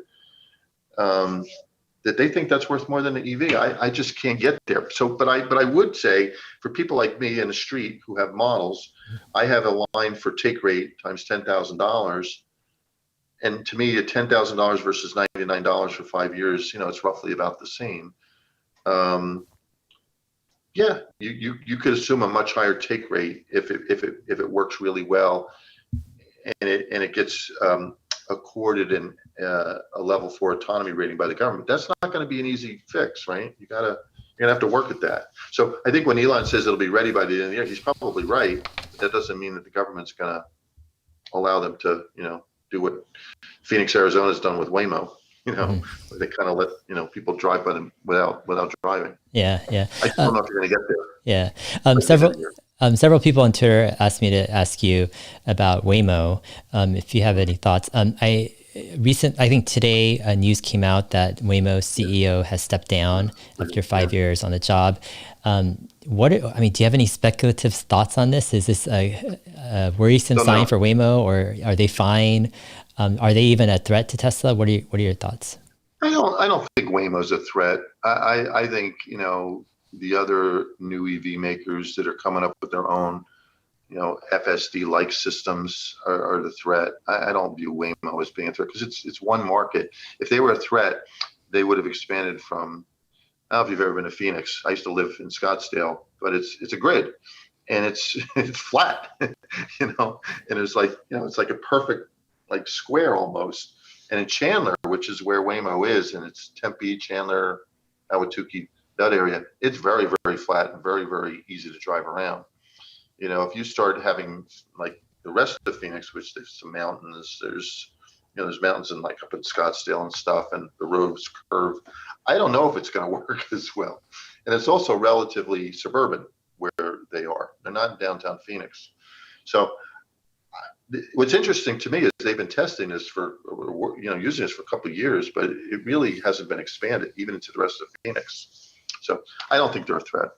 That they think that's worth more than the EV. I just can't get there. So, but I would say for people like me in the street who have models, I have a line for take rate times $10,000. And to me, at $10,000 versus $99 for 5 years, it's roughly about the same. Yeah, you could assume a much higher take rate if it works really well, and it gets accorded in a level 4 autonomy rating by the government. That's not going to be an easy fix, right? You're gonna have to work at that. So I think when Elon says it'll be ready by the end of the year, he's probably right. But that doesn't mean that the government's going to allow them to, do what Phoenix, Arizona has done with Waymo. Where they kind of let people drive by them without driving. Yeah. I just don't know if you're going to get there. Yeah. Several people on Twitter asked me to ask you about Waymo, if you have any thoughts. I think today news came out that Waymo's CEO has stepped down after 5 years on the job. Do you have any speculative thoughts on this? Is this a worrisome sign for Waymo, or are they fine? Are they even a threat to Tesla? What are your thoughts? I don't think Waymo's a threat. I think the other new EV makers that are coming up with their own FSD-like systems are the threat. I don't view Waymo as being a threat because it's one market. If they were a threat, they would have expanded from. I don't know if you've ever been to Phoenix. I used to live in Scottsdale, but it's a grid, and it's flat, and it's like it's like a perfect square almost. And in Chandler, which is where Waymo is, and it's Tempe, Chandler, Ahwatukee, that area, it's very, very flat and very, very easy to drive around. If you start having like the rest of Phoenix, which there's some mountains, there's mountains up in Scottsdale and stuff, and the roads curve. I don't know if it's going to work as well. And it's also relatively suburban where they are. They're not in downtown Phoenix. So what's interesting to me is they've been testing this using this for a couple of years, but it really hasn't been expanded even into the rest of Phoenix. So I don't think they're a threat.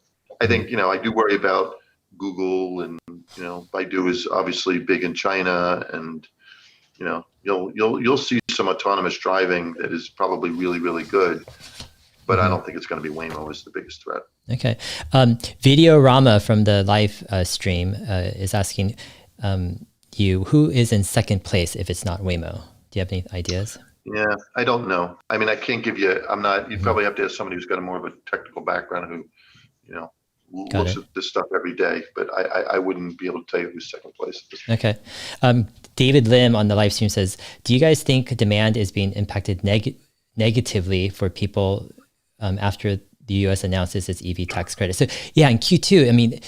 I think, I do worry about Google, and, Baidu is obviously big in China, and, you'll see some autonomous driving that is probably really, really good, but I don't think it's going to be Waymo as the biggest threat. Okay. Video Rama from the live stream is asking who is in second place if it's not Waymo? Do you have any ideas? Yeah, I don't know. I mean, I can't give you, you'd probably have to ask somebody who's got more of a technical background who, looks at this stuff every day, but I wouldn't be able to tell you who's second place. Okay. David Lim on the live stream says, do you guys think demand is being impacted negatively for people after the U.S. announces its EV tax credit? So yeah, in Q2,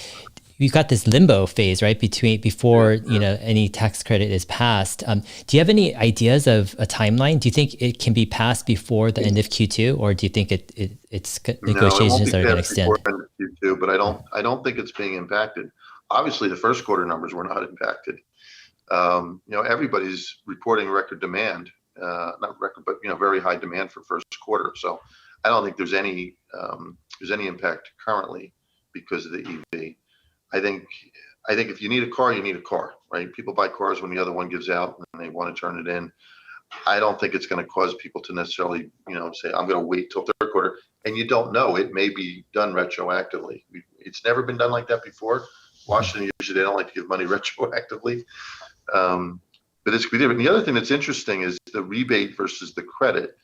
we've got this limbo phase, right? Before any tax credit is passed. Do you have any ideas of a timeline? Do you think it can be passed before the end of Q2, or do you think it's negotiations that are going to extend? Q2, but I don't think it's being impacted. Obviously, the first quarter numbers were not impacted. Everybody's reporting record demand, not record, but very high demand for first quarter. So I don't think there's any impact currently because of the EV. I think if you need a car, you need a car, right? People buy cars when the other one gives out and they want to turn it in. I don't think it's going to cause people to necessarily, say, I'm going to wait till third quarter. And you don't know. It may be done retroactively. It's never been done like that before. Washington, usually they don't like to give money retroactively. But it's different. The other thing that's interesting is the rebate versus the credit.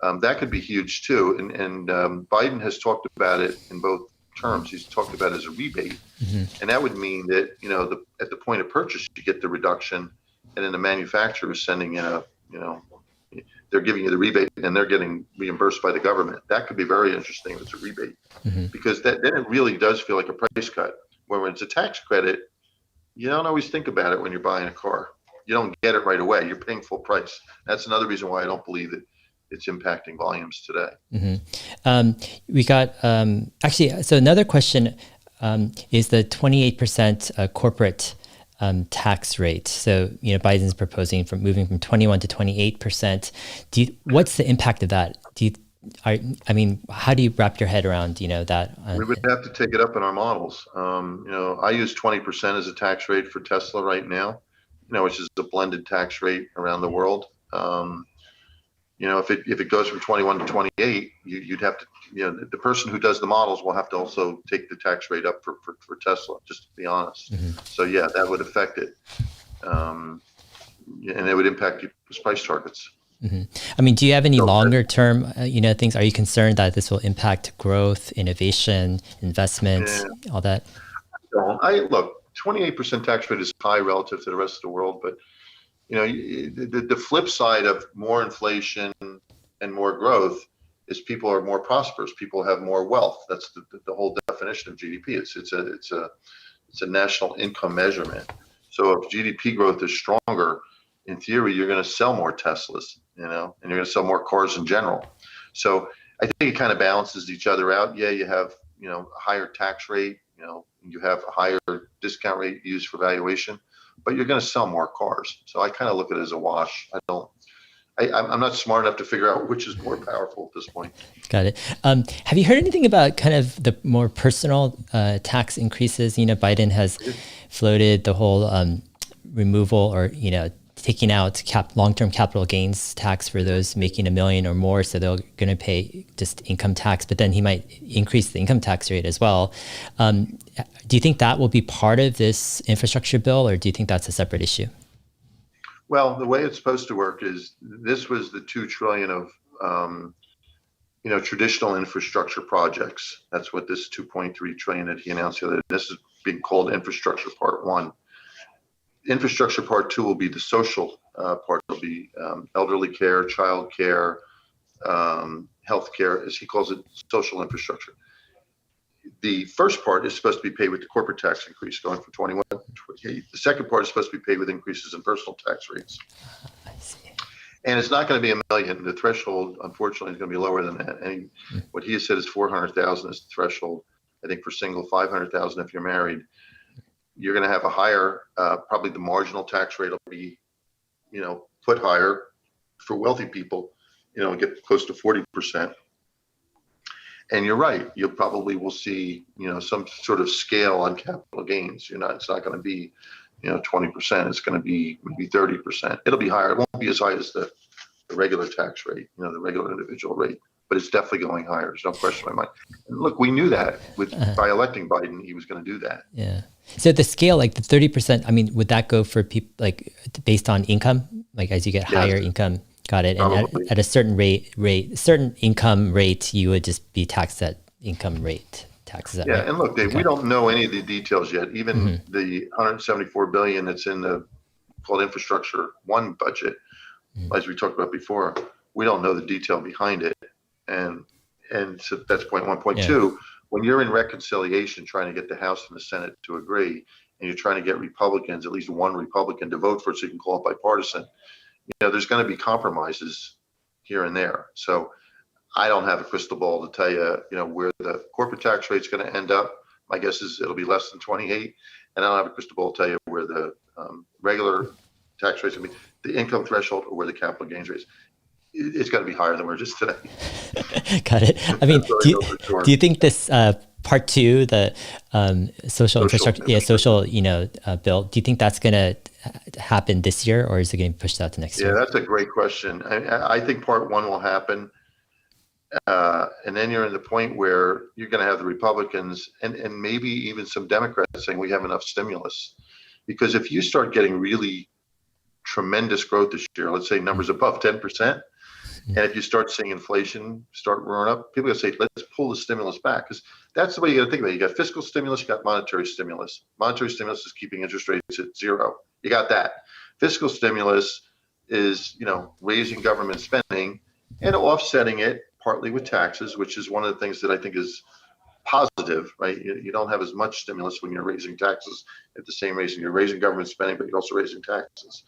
That could be huge too. And Biden has talked about it in both terms. He's talked about it as a rebate. And that would mean that, at the point of purchase, you get the reduction, and then the manufacturer is sending in they're giving you the rebate and they're getting reimbursed by the government. That could be very interesting if it's a rebate, because then it really does feel like a price cut. Where when it's a tax credit, you don't always think about it when you're buying a car. You don't get it right away. You're paying full price. That's another reason why I don't believe that it's impacting volumes today. We got so another question is the 28% corporate tax rate. So Biden's proposing moving from 21 to 28%. What's the impact of that? How do you wrap your head around that? We would have to take it up in our models. I use 20% as a tax rate for Tesla right now. which is a blended tax rate around the world. If it goes from 21 to 28, you'd have to, the person who does the models will have to also take the tax rate up for Tesla, just to be honest. So yeah, that would affect it. And it would impact people's price targets. I mean, do you have any longer term, things? Are you concerned that this will impact growth, innovation, investments, all that? Look, 28% tax rate is high relative to the rest of the world, but the flip side of more inflation and more growth is people are more prosperous. People have more wealth. That's the whole definition of GDP. It's a national income measurement. So if GDP growth is stronger, in theory, you're going to sell more Teslas, and you're going to sell more cars in general. So I think it kind of balances each other out. Yeah, you have a higher tax rate. You have a higher discount rate used for valuation, but you're going to sell more cars. So I kind of look at it as a wash. I'm not smart enough to figure out which is more powerful at this point. Got it. Have you heard anything about kind of the more personal tax increases? Biden has floated the whole removal or, taking out long-term capital gains tax for those making $1 million or more. So they're going to pay just income tax, but then he might increase the income tax rate as well. Do you think that will be part of this infrastructure bill, or do you think that's a separate issue? Well, the way it's supposed to work is this was the $2 trillion of, traditional infrastructure projects. That's what this 2.3 trillion that he announced the other day. This is being called infrastructure part 1. Infrastructure part 2 will be the social part. It'll be elderly care, child care, health care, as he calls it, social infrastructure. The first part is supposed to be paid with the corporate tax increase going from 21 to 28. The second part is supposed to be paid with increases in personal tax rates. I see. And it's not going to be $1 million. The threshold, unfortunately, is going to be lower than that. And what he has said is 400,000 is the threshold. I think for single, 500,000 if you're married. You're going to have a higher, probably the marginal tax rate will be, put higher for wealthy people, get close to 40%. And you're right. You probably will see, some sort of scale on capital gains. It's not going to be, 20%. It's going to be maybe 30%. It'll be higher. It won't be as high as the regular tax rate, the regular individual rate, but it's definitely going higher. There's no question in my mind. And look, we knew that by electing Biden, he was going to do that. Yeah. So the scale, like the 30%, I mean, would that go for people like based on income? Like as you get higher income, got it. And at a certain certain income rate, you would just be taxed at income rate taxes. Yeah. Right? And look, Dave, we don't know any of the details yet. Even the 174 billion that's in the called infrastructure 1 budget, as we talked about before, we don't know the detail behind it. And so that's point 1. Point 2, when you're in reconciliation trying to get the House and the Senate to agree, and you're trying to get Republicans, at least one Republican, to vote for it so you can call it bipartisan, there's going to be compromises here and there. So I don't have a crystal ball to tell you, where the corporate tax rate is going to end up. My guess is it'll be less than 28. And I don't have a crystal ball to tell you where the regular tax rates will be, the income threshold, or where the capital gains rates. It's got to be higher than we're just today. Got it. I mean, do you think this part 2, the social infrastructure, bill, do you think that's going to happen this year, or is it getting pushed out to next year? Yeah, that's a great question. I think part 1 will happen. And then you're in the point where you're going to have the Republicans and maybe even some Democrats saying we have enough stimulus. Because if you start getting really tremendous growth this year, let's say numbers above 10%, and if you start seeing inflation start roaring up, people are going to say, let's pull the stimulus back. Because that's the way you got to think about it. You got fiscal stimulus, you got monetary stimulus. Monetary stimulus is keeping interest rates at 0. You got that. Fiscal stimulus is, raising government spending and offsetting it partly with taxes, which is one of the things that I think is positive, right? You don't have as much stimulus when you're raising taxes at the same rate. You're raising government spending, but you're also raising taxes.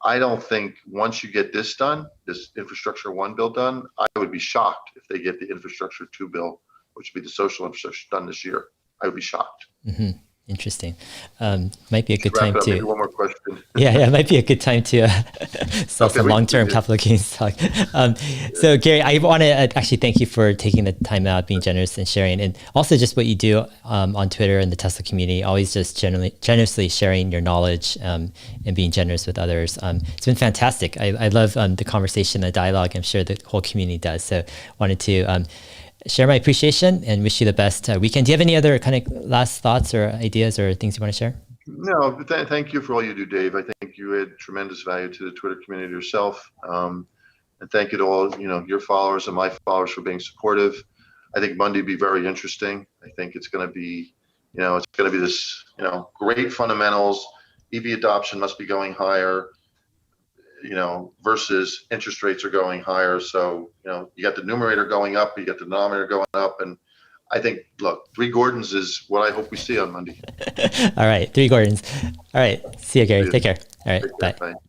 I don't think once you get this done, this infrastructure 1 bill done, I would be shocked if they get the infrastructure 2 bill, which would be the social infrastructure, done this year. I would be shocked. Interesting. Might be a good Wrap time it up. Maybe to. one more question. Yeah, it might be a good time to sell Okay, some we long-term do. capital gains talk. So Gary, I want to actually thank you for taking the time out, being generous and sharing, and also just what you do on Twitter and the Tesla community. Always just generously sharing your knowledge and being generous with others. It's been fantastic. I love the conversation, the dialogue. I'm sure the whole community does. So wanted to share my appreciation and wish you the best weekend. Do you have any other kind of last thoughts or ideas or things you want to share? No, thank you for all you do, Dave. I think you add tremendous value to the Twitter community yourself. And thank you to all, your followers and my followers for being supportive. I think Monday will be very interesting. I think it's going to be, this, great fundamentals. EV adoption must be going higher, versus interest rates are going higher. So, you got the numerator going up, you got the denominator going up. And I think, look, 3 Gordons is what I hope we see on Monday. All right. 3 Gordons. All right. See you, Gary. See you. Take care. All right. Take care. Bye. Bye.